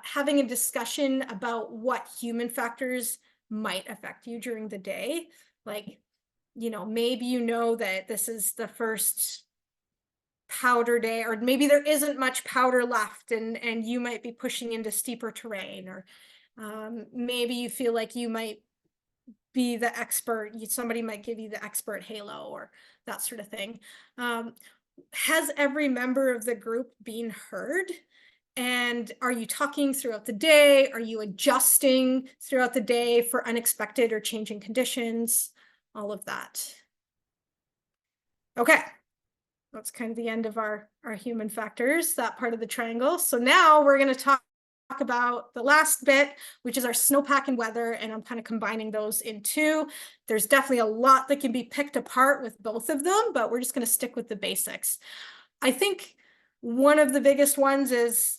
Having a discussion about what human factors might affect you during the day. Maybe that this is the first powder day, or maybe there isn't much powder left, and you might be pushing into steeper terrain, or maybe you feel like you might be the expert, somebody might give you the expert halo, or that sort of thing. Has every member of the group been heard? And are you talking throughout the day? Are you adjusting throughout the day for unexpected or changing conditions? All of that. Okay, that's kind of the end of our human factors, that part of the triangle. So now we're going to talk about the last bit, which is our snowpack and weather, and I'm kind of combining those in two. There's definitely a lot that can be picked apart with both of them, but we're just going to stick with the basics. I think one of the biggest ones is,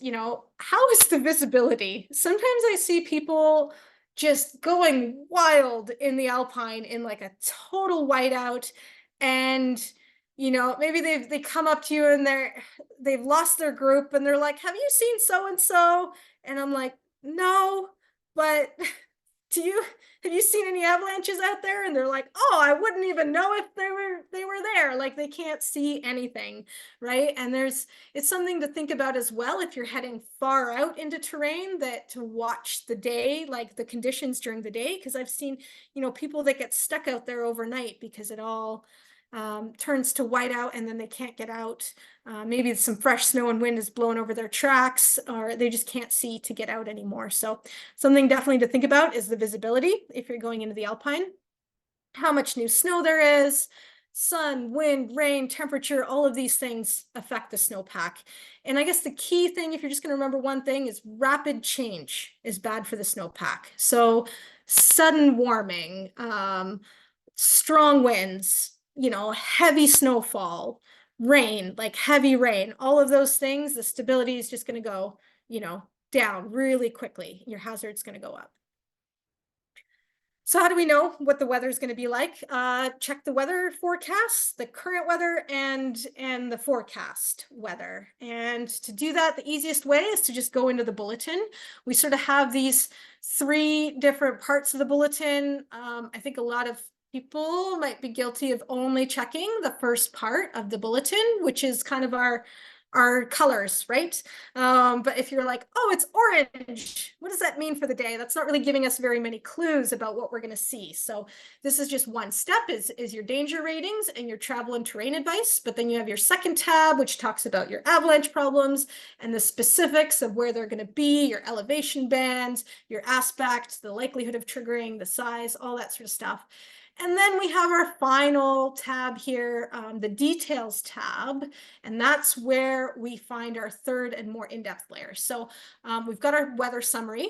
how is the visibility? Sometimes I see people just going wild in the Alpine in a total whiteout, and you know, maybe they come up to you and they've lost their group and they're like, have you seen so and so? And I'm like, no, but have you seen any avalanches out there? And they're like, oh, I wouldn't even know if they were there. Like they can't see anything, right? And it's something to think about as well if you're heading far out into terrain, that to watch the day, like the conditions during the day, because I've seen, you know, people that get stuck out there overnight because it all turns to white out and then they can't get out. Maybe some fresh snow and wind is blowing over their tracks, or they just can't see to get out anymore. So something definitely to think about is the visibility if you're going into the Alpine, how much new snow there is, sun, wind, rain, temperature, all of these things affect the snowpack. And I guess the key thing, if you're just going to remember one thing, is rapid change is bad for the snowpack. So sudden warming, strong winds, you know, heavy snowfall, rain, like heavy rain, all of those things, the stability is just going to go, you know, down really quickly. Your hazard's going to go up. So how do we know what the weather is going to be like? Check the weather forecast, the current weather, and the forecast weather. And to do that, the easiest way is to just go into the bulletin. We sort of have these 3 different parts of the bulletin. I think a lot of people might be guilty of only checking the first part of the bulletin, which is kind of our colors, right? But if you're like, oh, it's orange, what does that mean for the day? That's not really giving us very many clues about what we're going to see. So this is just one step, is your danger ratings and your travel and terrain advice. But then you have your second tab, which talks about your avalanche problems and the specifics of where they're going to be, your elevation bands, your aspect, the likelihood of triggering, the size, all that sort of stuff. And then we have our final tab here, the details tab, and that's where we find our third and more in-depth layer. So we've got our weather summary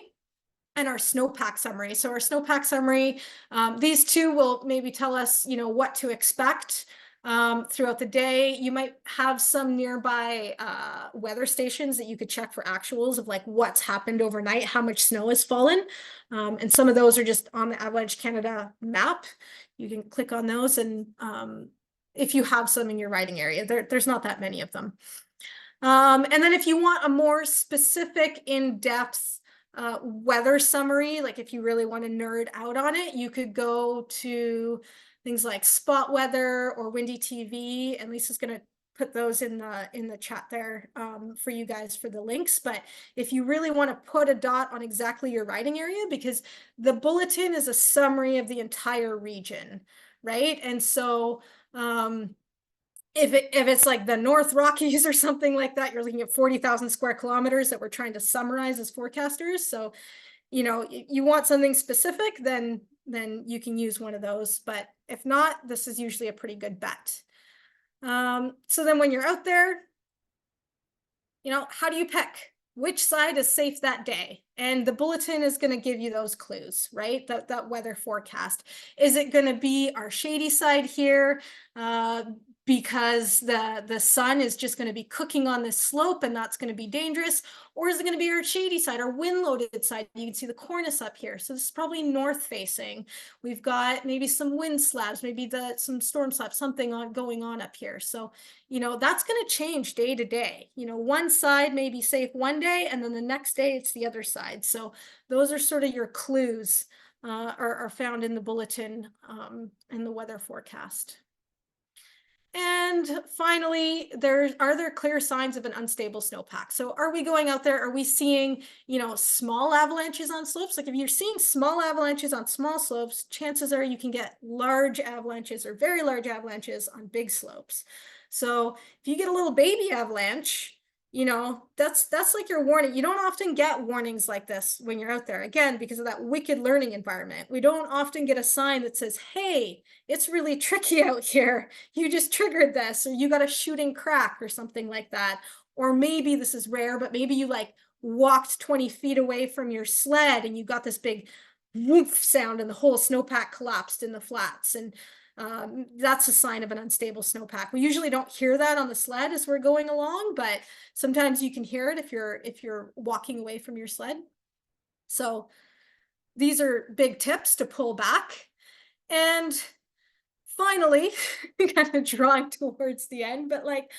and our snowpack summary. So our snowpack summary, these two will maybe tell us, you know, what to expect throughout the day. You might have some nearby weather stations that you could check for actuals of like what's happened overnight, how much snow has fallen. And some of those are just on the Avalanche Canada map. You can click on those, and if you have some in your riding area, there's not that many of them. And then if you want a more specific, in-depth weather summary, like if you really want to nerd out on it, you could go to things like Spot Weather or Windy TV, and Lisa's going to put those in the chat there for you guys for the links. But if you really want to put a dot on exactly your riding area, because the bulletin is a summary of the entire region, right? And so if it's like the North Rockies or something like that, you're looking at 40,000 square kilometers that we're trying to summarize as forecasters. So, you know, you want something specific, then you can use one of those. But if not, this is usually a pretty good bet. So then when you're out there, you know, how do you pick which side is safe that day? And the bulletin is going to give you those clues, right? That weather forecast. Is it going to be our shady side here? Because the sun is just going to be cooking on this slope and that's going to be dangerous? Or is it going to be our shady side, our wind-loaded side? You can see the cornice up here. So this is probably north facing. We've got maybe some wind slabs, maybe some storm slabs, something going on up here. So, you know, that's going to change day to day. You know, one side may be safe one day and then the next day it's the other side. So those are sort of your clues are found in the bulletin and the weather forecast. And finally, are there clear signs of an unstable snowpack? So are we going out there? Are we seeing, you know, small avalanches on slopes? Like if you're seeing small avalanches on small slopes, chances are you can get large avalanches or very large avalanches on big slopes. So if you get a little baby avalanche, you know, that's like your warning. You don't often get warnings like this when you're out there, again, because of that wicked learning environment. We don't often get a sign that says, hey, it's really tricky out here. You just triggered this, or you got a shooting crack or something like that. Or maybe this is rare, but maybe you like walked 20 feet away from your sled and you got this big woof sound and the whole snowpack collapsed in the flats. And that's a sign of an unstable snowpack. We usually don't hear that on the sled as we're going along, but sometimes you can hear it if you're walking away from your sled. So these are big tips to pull back. And finally, kind of drawing towards the end, but like,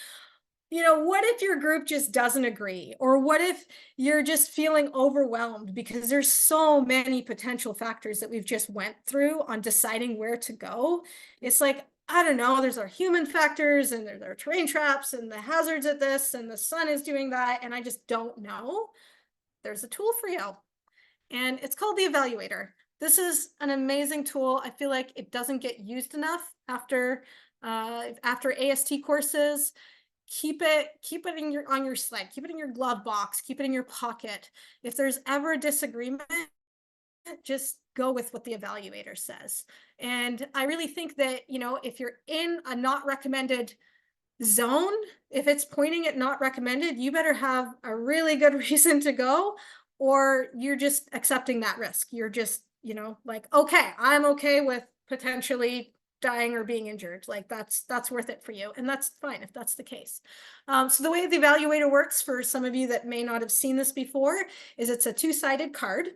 what if your group just doesn't agree? Or what if you're just feeling overwhelmed because there's so many potential factors that we've just went through on deciding where to go? It's like, I don't know, there's our human factors and there's our terrain traps and the hazards at this and the sun is doing that. And I just don't know. There's a tool for you. And it's called the Evaluator. This is an amazing tool. I feel like it doesn't get used enough after AST courses. Keep it on your sled, keep it in your glove box, keep it in your pocket. If there's ever a disagreement, just go with what the evaluator says. And I really think that, if you're in a not recommended zone, if it's pointing at not recommended, you better have a really good reason to go, or you're just accepting that risk. You're just, like, okay, I'm okay with potentially dying or being injured. Like that's worth it for you. And that's fine if that's the case. So the way the evaluator works, for some of you that may not have seen this before, is it's a two-sided card.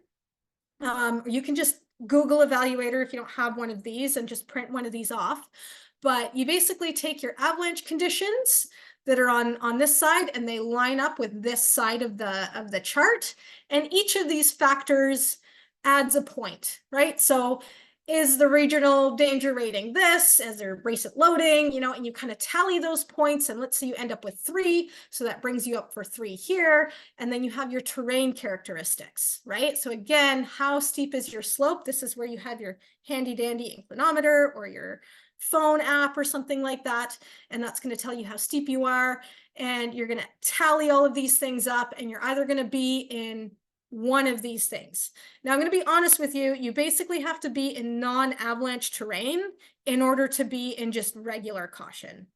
You can just Google evaluator if you don't have one of these and just print one of these off. But you basically take your avalanche conditions that are on this side and they line up with this side of the chart. And each of these factors adds a point, right? So is the regional danger rating this, as their recent loading, and you kind of tally those points, and let's say you end up with 3, so that brings you up for 3 here, and then you have your terrain characteristics, right? So again, how steep is your slope? This is where you have your handy dandy inclinometer or your phone app or something like that, and that's going to tell you how steep you are, and you're going to tally all of these things up, and you're either going to be in one of these things. Now, I'm going to be honest with you. You basically have to be in non-avalanche terrain in order to be in just regular caution.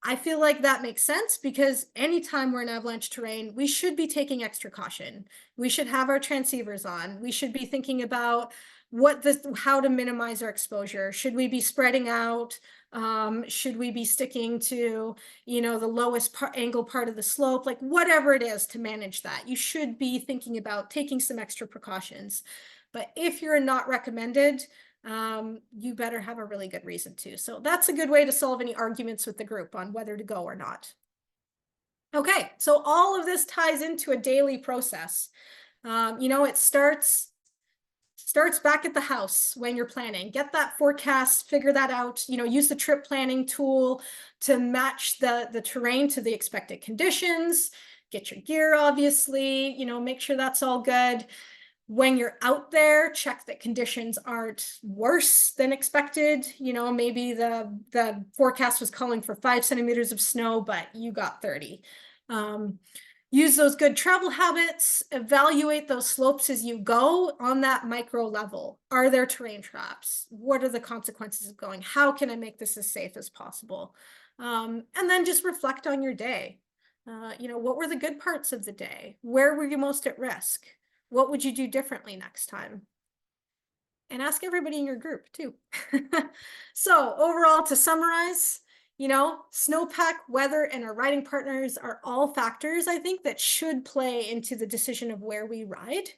I feel like that makes sense because anytime we're in avalanche terrain, we should be taking extra caution. We should have our transceivers on. We should be thinking about how to minimize our exposure. Should we be spreading out? Should we be sticking to, the lowest angle part of the slope? Like whatever it is to manage that, you should be thinking about taking some extra precautions. But if you're not recommended, you better have a really good reason to. So that's a good way to solve any arguments with the group on whether to go or not. Okay, so all of this ties into a daily process. It starts back at the house when you're planning. Get that forecast, figure that out, use the trip planning tool to match the terrain to the expected conditions, get your gear, obviously, make sure that's all good. When you're out there, check that conditions aren't worse than expected. Maybe the forecast was calling for 5 centimeters of snow, but you got 30. Use those good travel habits, evaluate those slopes as you go on that micro level. Are there terrain traps? What are the consequences of going? How can I make this as safe as possible? And then just reflect on your day. What were the good parts of the day? Where were you most at risk? What would you do differently next time? And ask everybody in your group too. So overall, to summarize, snowpack, weather, and our riding partners are all factors, I think, that should play into the decision of where we ride.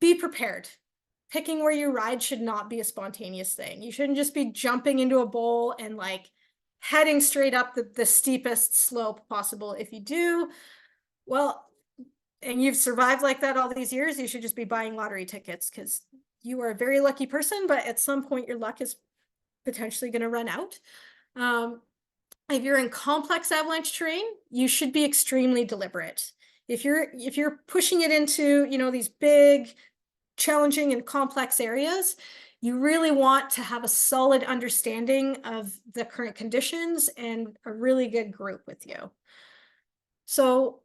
Be prepared. Picking where you ride should not be a spontaneous thing. You shouldn't just be jumping into a bowl and like heading straight up the steepest slope possible. If you do, well, and you've survived like that all these years, you should just be buying lottery tickets because you are a very lucky person, but at some point your luck is potentially going to run out. If you're in complex avalanche terrain, you should be extremely deliberate. If you're pushing it into, these big, challenging and complex areas, you really want to have a solid understanding of the current conditions and a really good group with you. So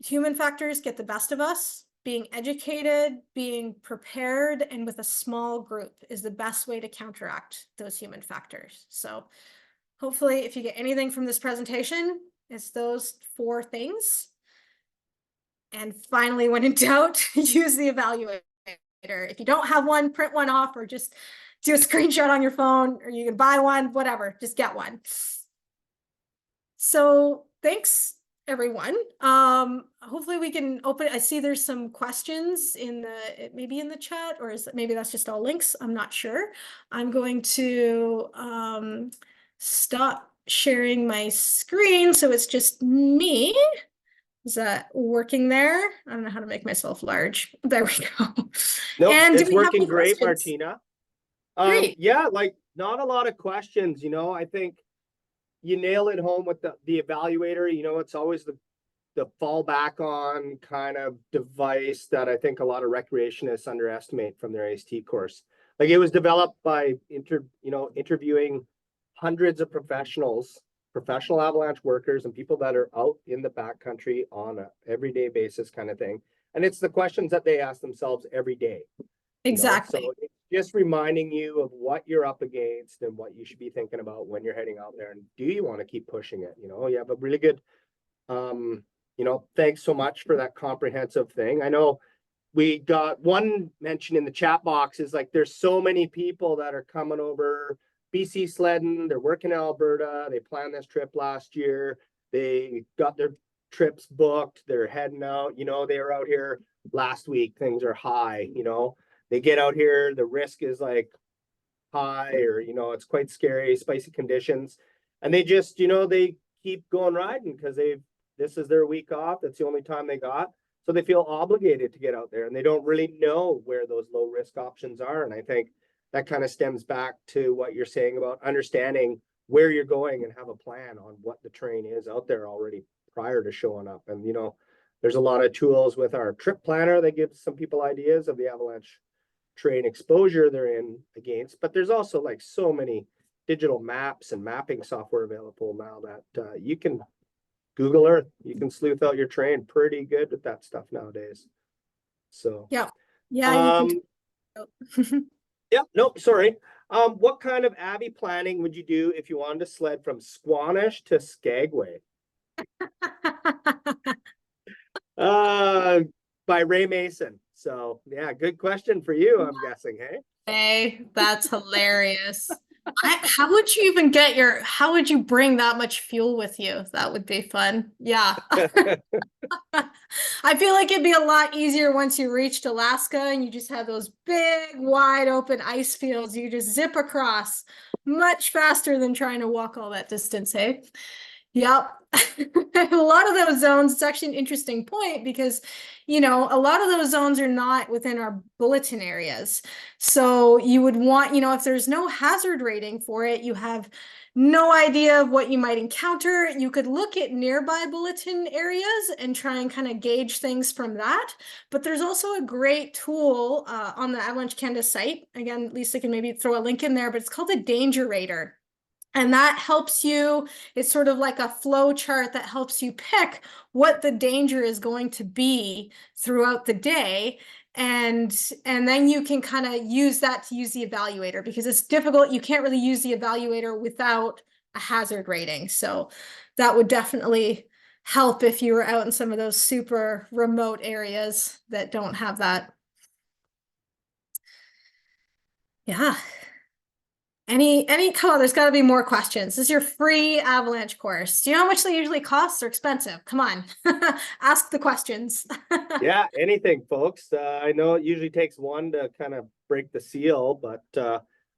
human factors get the best of us. Being educated, being prepared, and with a small group is the best way to counteract those human factors. So hopefully if you get anything from this presentation, it's those 4 things. And finally, when in doubt, use the evaluator. If you don't have one, print one off or just do a screenshot on your phone, or you can buy one, whatever, just get one. So thanks everyone. Hopefully we can open, I see there's some questions in the, maybe in the chat, or is that, maybe that's just all links. I'm not sure. I'm going to stop sharing my screen so it's just me. Is that working there? I don't know how to make myself large. There we go. Nope, And do it's we have working any great, questions? Martina. Great. Yeah, like not a lot of questions, you know. I think you nail it home with the evaluator. You know, it's always the fallback on kind of device that I think a lot of recreationists underestimate from their AST course. Like it was developed by interviewing hundreds of professional avalanche workers and people that are out in the backcountry on a everyday basis kind of thing. And it's the questions that they ask themselves every day. Exactly. So it's just reminding you of what you're up against and what you should be thinking about when you're heading out there. And do you want to keep pushing it? You have a really good thanks so much for that comprehensive thing. I know we got one mention in the chat box is like there's so many people that are coming over BC sledding, they're working in Alberta, they planned this trip last year, they got their trips booked, they're heading out, they were out here last week, things are high, they get out here, the risk is like high, or it's quite scary, spicy conditions, and they just they keep going riding because this is their week off, that's the only time they got, so they feel obligated to get out there, and they don't really know where those low risk options are. And I think that kind of stems back to what you're saying about understanding where you're going and have a plan on what the terrain is out there already prior to showing up. And there's a lot of tools with our trip planner that gives some people ideas of the avalanche terrain exposure they're in against, but there's also like so many digital maps and mapping software available now that you can Google Earth, you can sleuth out your terrain pretty good with that stuff nowadays. So yeah, you can yeah, nope, sorry. What kind of Avi planning would you do if you wanted to sled from Squamish to Skagway? By Ray Mason. So yeah, good question for you, I'm guessing, hey? Hey, that's hilarious. How would you even how would you bring that much fuel with you? That would be fun. Yeah. I feel like it'd be a lot easier once you reached Alaska and you just had those big, wide open ice fields. You just zip across much faster than trying to walk all that distance, hey? Yep. A lot of those zones, it's actually an interesting point because, a lot of those zones are not within our bulletin areas. So you would want, if there's no hazard rating for it, you have no idea of what you might encounter. You could look at nearby bulletin areas and try and kind of gauge things from that. But there's also a great tool on the Avalanche Canada site. Again, Lisa can maybe throw a link in there, but it's called a danger rater. And that helps you, it's sort of like a flow chart that helps you pick what the danger is going to be throughout the day. And then you can kind of use that to use the evaluator because it's difficult. You can't really use the evaluator without a hazard rating. So that would definitely help if you were out in some of those super remote areas that don't have that. Yeah. Come on, there's got to be more questions. This is your free avalanche course. Do you know how much they usually cost? They're expensive. Come on, ask the questions. Yeah, anything, folks. I know it usually takes one to kind of break the seal, but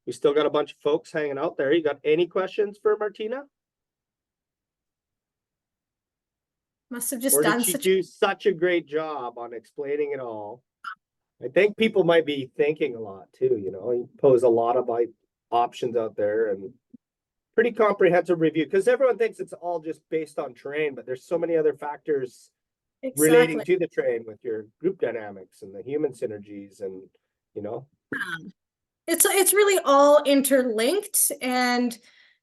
we still got a bunch of folks hanging out there. You got any questions for Martina? Must have just Or done did she do such a great job on explaining it all? I think people might be thinking a lot too, you pose a lot of options out there and pretty comprehensive review because everyone thinks it's all just based on terrain, but there's so many other factors relating to the terrain with your group dynamics and the human synergies and it's really all interlinked, and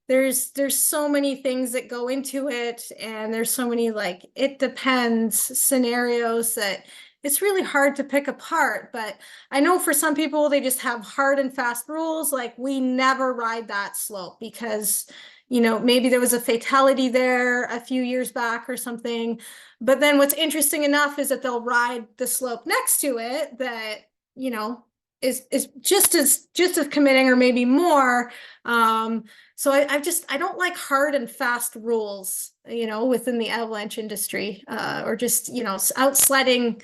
there's so many things that go into it, and there's so many like it depends scenarios that it's really hard to pick apart. But I know for some people, they just have hard and fast rules. Like we never ride that slope because, maybe there was a fatality there a few years back or something. But then what's interesting enough is that they'll ride the slope next to it that, is just as committing or maybe more. So I don't like hard and fast rules, within the avalanche industry, or just, out sledding,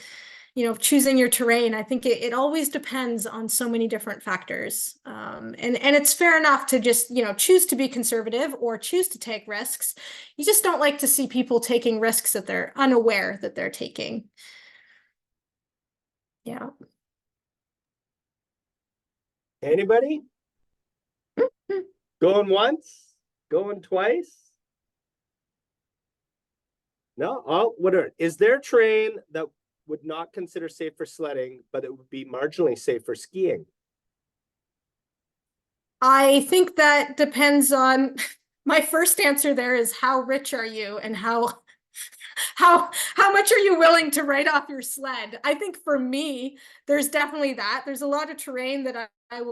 choosing your terrain. I think it always depends on so many different factors. And it's fair enough to just, choose to be conservative or choose to take risks. You just don't like to see people taking risks that they're unaware that they're taking. Yeah. Anybody? Going once? Going twice? No? Oh, is there terrain that would not consider safe for sledding, but it would be marginally safe for skiing? I think that depends on my first answer there is how rich are you and how much are you willing to write off your sled? I think for me, there's definitely that. There's a lot of terrain that I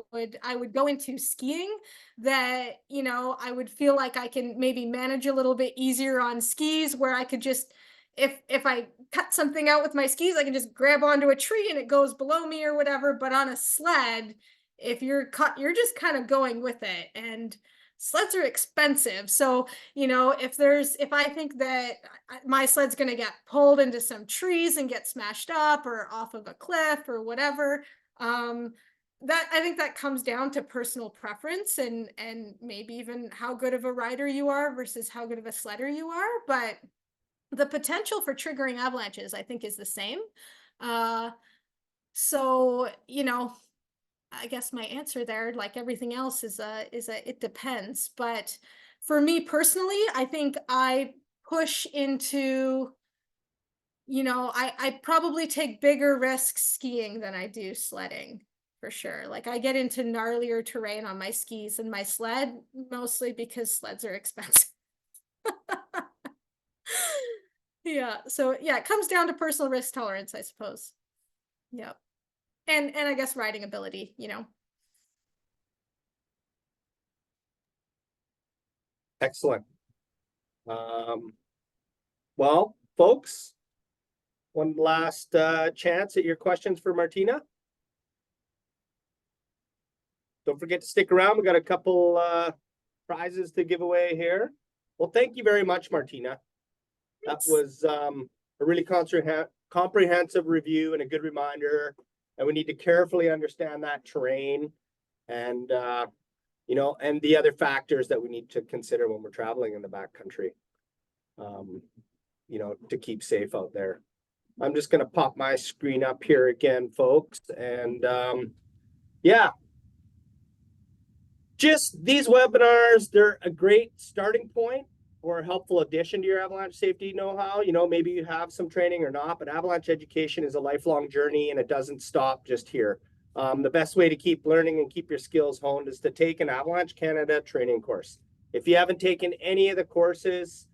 would go into skiing that, I would feel like I can maybe manage a little bit easier on skis, where I could just, if I cut something out with my skis, I can just grab onto a tree and it goes below me or whatever. But on a sled, if you're caught, you're just kind of going with it. And sleds are expensive. So, if I think that my sled's going to get pulled into some trees and get smashed up or off of a cliff or whatever, that I think that comes down to personal preference and maybe even how good of a rider you are versus how good of a sledder you are. But the potential for triggering avalanches, I think, is the same. So, I guess my answer there, like everything else, is it depends. But for me personally, I think I push into, I probably take bigger risks skiing than I do sledding, for sure. Like I get into gnarlier terrain on my skis and my sled, mostly because sleds are expensive. Yeah. So yeah, it comes down to personal risk tolerance, I suppose. Yeah. And I guess riding ability, Excellent. Well, folks, one last chance at your questions for Martina. Don't forget to stick around. We got a couple prizes to give away here. Well, thank you very much, Martina. That was a really comprehensive review and a good reminder. And we need to carefully understand that terrain and, and the other factors that we need to consider when we're traveling in the backcountry, to keep safe out there. I'm just going to pop my screen up here again, folks. And yeah, just these webinars, they're a great starting point or a helpful addition to your avalanche safety know-how. Maybe you have some training or not, but avalanche education is a lifelong journey and it doesn't stop just here. The best way to keep learning and keep your skills honed is to take an Avalanche Canada training course. If you haven't taken any of the courses,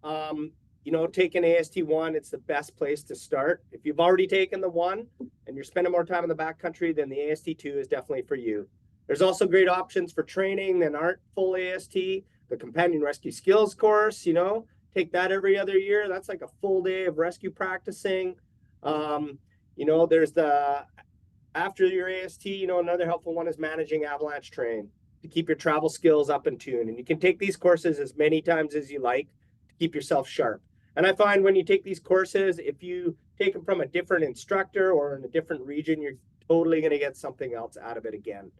take an AST1, it's the best place to start. If you've already taken the one and you're spending more time in the backcountry, then the AST2 is definitely for you. There's also great options for training that aren't full AST. The Companion Rescue Skills course, take that every other year. That's like a full day of rescue practicing. There's the, after your AST, another helpful one is managing avalanche terrain to keep your travel skills up in tune. And you can take these courses as many times as you like to keep yourself sharp. And I find when you take these courses, if you take them from a different instructor or in a different region, you're totally going to get something else out of it again.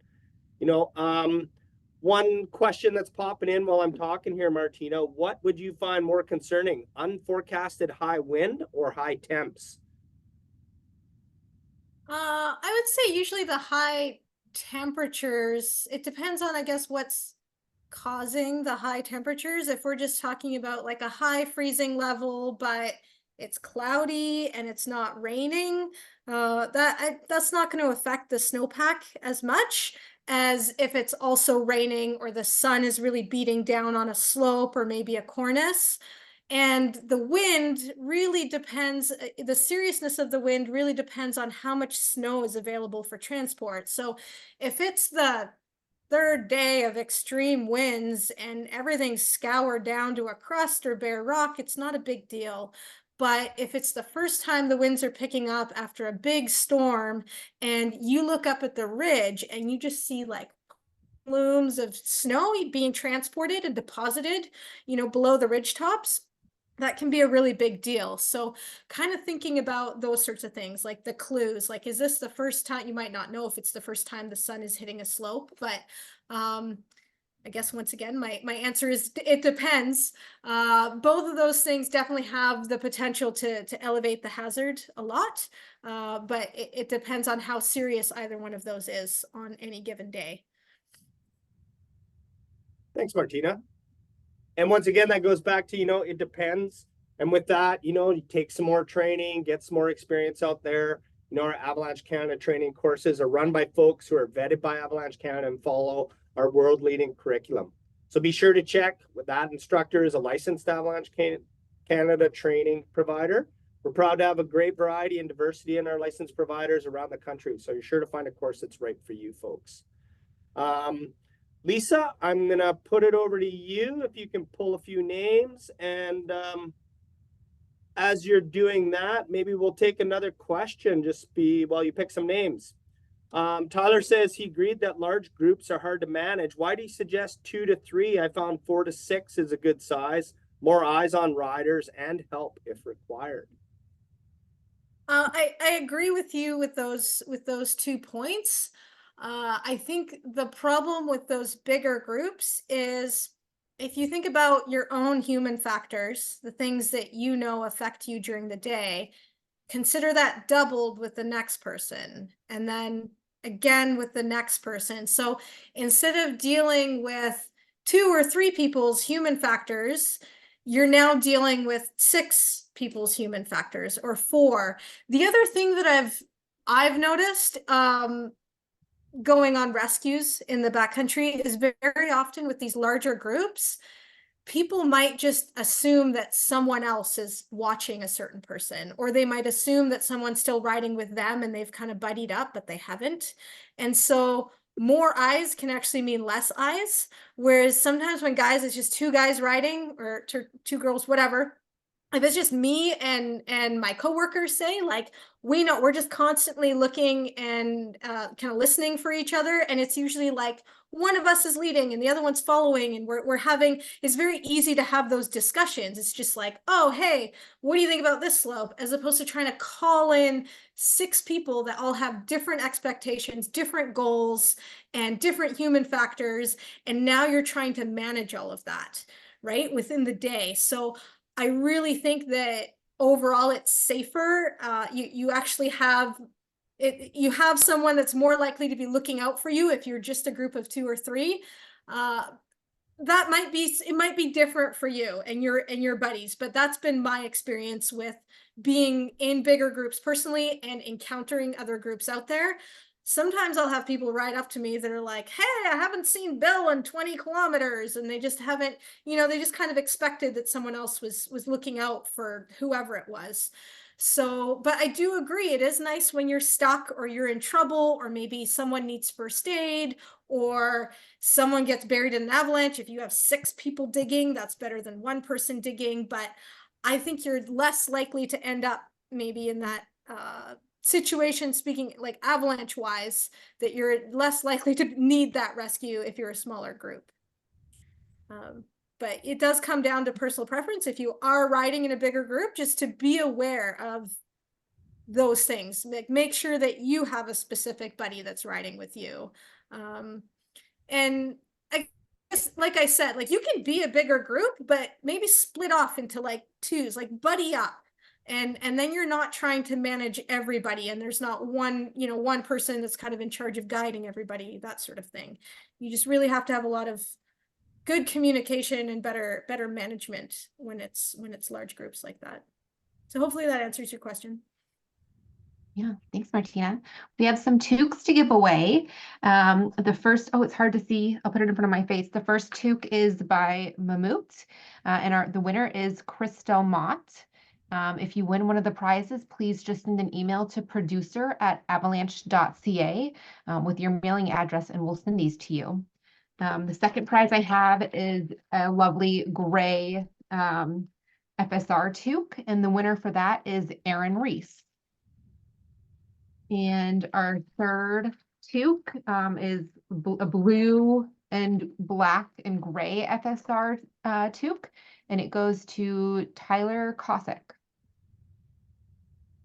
One question that's popping in while I'm talking here, Martina, what would you find more concerning, unforecasted high wind or high temps? I would say usually the high temperatures, it depends on, I guess, what's causing the high temperatures. If we're just talking about like a high freezing level, but it's cloudy and it's not raining, that's not going to affect the snowpack as much as if it's also raining or the sun is really beating down on a slope or maybe a cornice. And the wind really depends, the seriousness of the wind really depends on how much snow is available for transport. So if it's the third day of extreme winds and everything's scoured down to a crust or bare rock, it's not a big deal. But if it's the first time the winds are picking up after a big storm and you look up at the ridge and you just see like plumes of snow being transported and deposited, below the ridge tops, that can be a really big deal. So kind of thinking about those sorts of things, like the clues, like, is this the first time? You might not know if it's the first time the sun is hitting a slope, but I guess once again, my answer is it depends. Both of those things definitely have the potential to elevate the hazard a lot, but it depends on how serious either one of those is on any given day. Thanks, Martina. And once again, that goes back to, it depends. And with that, you take some more training, get some more experience out there. Our Avalanche Canada training courses are run by folks who are vetted by Avalanche Canada and follow our world-leading curriculum. So be sure to check with that instructor is a licensed Avalanche Canada training provider. We're proud to have a great variety and diversity in our licensed providers around the country. So you're sure to find a course that's right for you folks. Lisa, I'm going to put it over to you if you can pull a few names. And as you're doing that, maybe we'll take another question while you pick some names. Tyler says he agreed that large groups are hard to manage. Why do you suggest 2 to 3? I found 4 to 6 is a good size. More eyes on riders and help if required. I agree with you with those 2 points. I think the problem with those bigger groups is if you think about your own human factors, the things that affect you during the day, consider that doubled with the next person and then again with the next person. So instead of dealing with 2 or 3 people's human factors, you're now dealing with 6 people's human factors or 4. The other thing that I've noticed going on rescues in the backcountry is very often with these larger groups, people might just assume that someone else is watching a certain person, or they might assume that someone's still riding with them and they've kind of buddied up, but they haven't. And so more eyes can actually mean less eyes. Whereas sometimes when it's just 2 guys riding or 2 girls, whatever, if it's just me and my coworkers, say, like, we know we're just constantly looking and kind of listening for each other, and it's usually like one of us is leading and the other one's following, and we're having, it's very easy to have those discussions. It's just like, oh, hey, what do you think about this slope, as opposed to trying to call in 6 people that all have different expectations, different goals, and different human factors, and now you're trying to manage all of that right within the day. So I really think that overall it's safer. You actually have you have someone that's more likely to be looking out for you if you're just a group of 2 or 3. It might be different for you and your buddies, but that's been my experience with being in bigger groups personally and encountering other groups out there. Sometimes I'll have people ride up to me that are like, hey, I haven't seen Bill in 20 kilometers. And they just haven't, they just kind of expected that someone else was looking out for whoever it was. So, but I do agree, it is nice when you're stuck or you're in trouble, or maybe someone needs first aid, or someone gets buried in an avalanche. If you have 6 people digging, that's better than 1 person digging. But I think you're less likely to end up maybe in that situation, speaking like avalanche wise, that you're less likely to need that rescue if you're a smaller group. But it does come down to personal preference. If you are riding in a bigger group, just to be aware of those things, make sure that you have a specific buddy that's riding with you. And I guess, like I said, like, you can be a bigger group, but maybe split off into like 2s, like buddy up. And then you're not trying to manage everybody, and there's not one person that's kind of in charge of guiding everybody, that sort of thing. You just really have to have a lot of good communication and better management when it's large groups like that. So hopefully that answers your question. Yeah, thanks, Martina. We have some toques to give away. The first, it's hard to see. I'll put it in front of my face. The first toque is by Mammut, and the winner is Christelle Mott. If you win one of the prizes, please just send an email to producer@avalanche.ca with your mailing address, and we'll send these to you. The second prize I have is a lovely gray FSR toque, and the winner for that is Aaron Reese. And our third toque is a blue and black and gray FSR toque, and it goes to Tyler Cossack.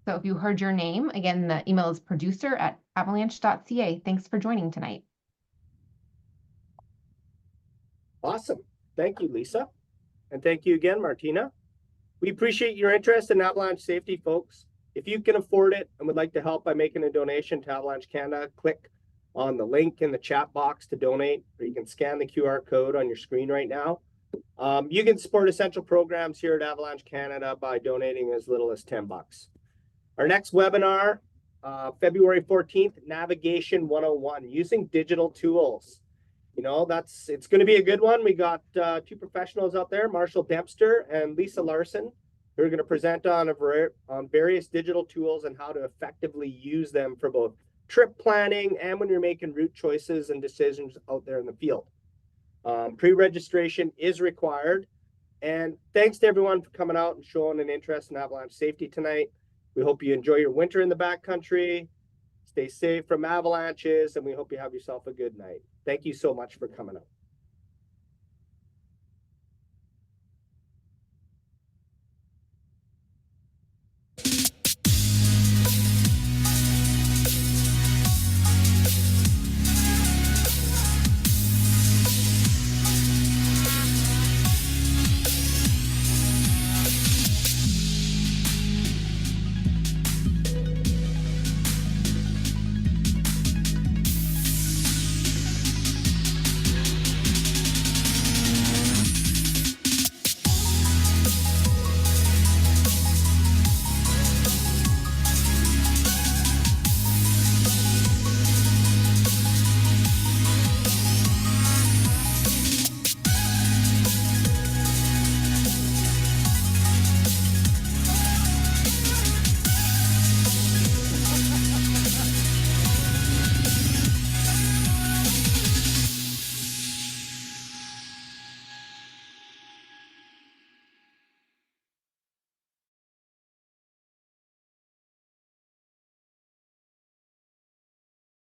So if you heard your name, again, the email is producer@avalanche.ca. Thanks for joining tonight. Awesome. Thank you, Lisa. And thank you again, Martina. We appreciate your interest in avalanche safety, folks. If you can afford it and would like to help by making a donation to Avalanche Canada, click on the link in the chat box to donate, or you can scan the QR code on your screen right now. You can support essential programs here at Avalanche Canada by donating as little as $10. Our next webinar, February 14th, Navigation 101, using digital tools. You know, it's going to be a good one. We got two professionals out there, Marshall Dempster and Lisa Larson, who are going to present on various digital tools and how to effectively use them for both trip planning and when you're making route choices and decisions out there in the field. Pre-registration is required. And thanks to everyone for coming out and showing an interest in avalanche safety tonight. We hope you enjoy your winter in the backcountry. Stay safe from avalanches, and we hope you have yourself a good night. Thank you so much for coming out.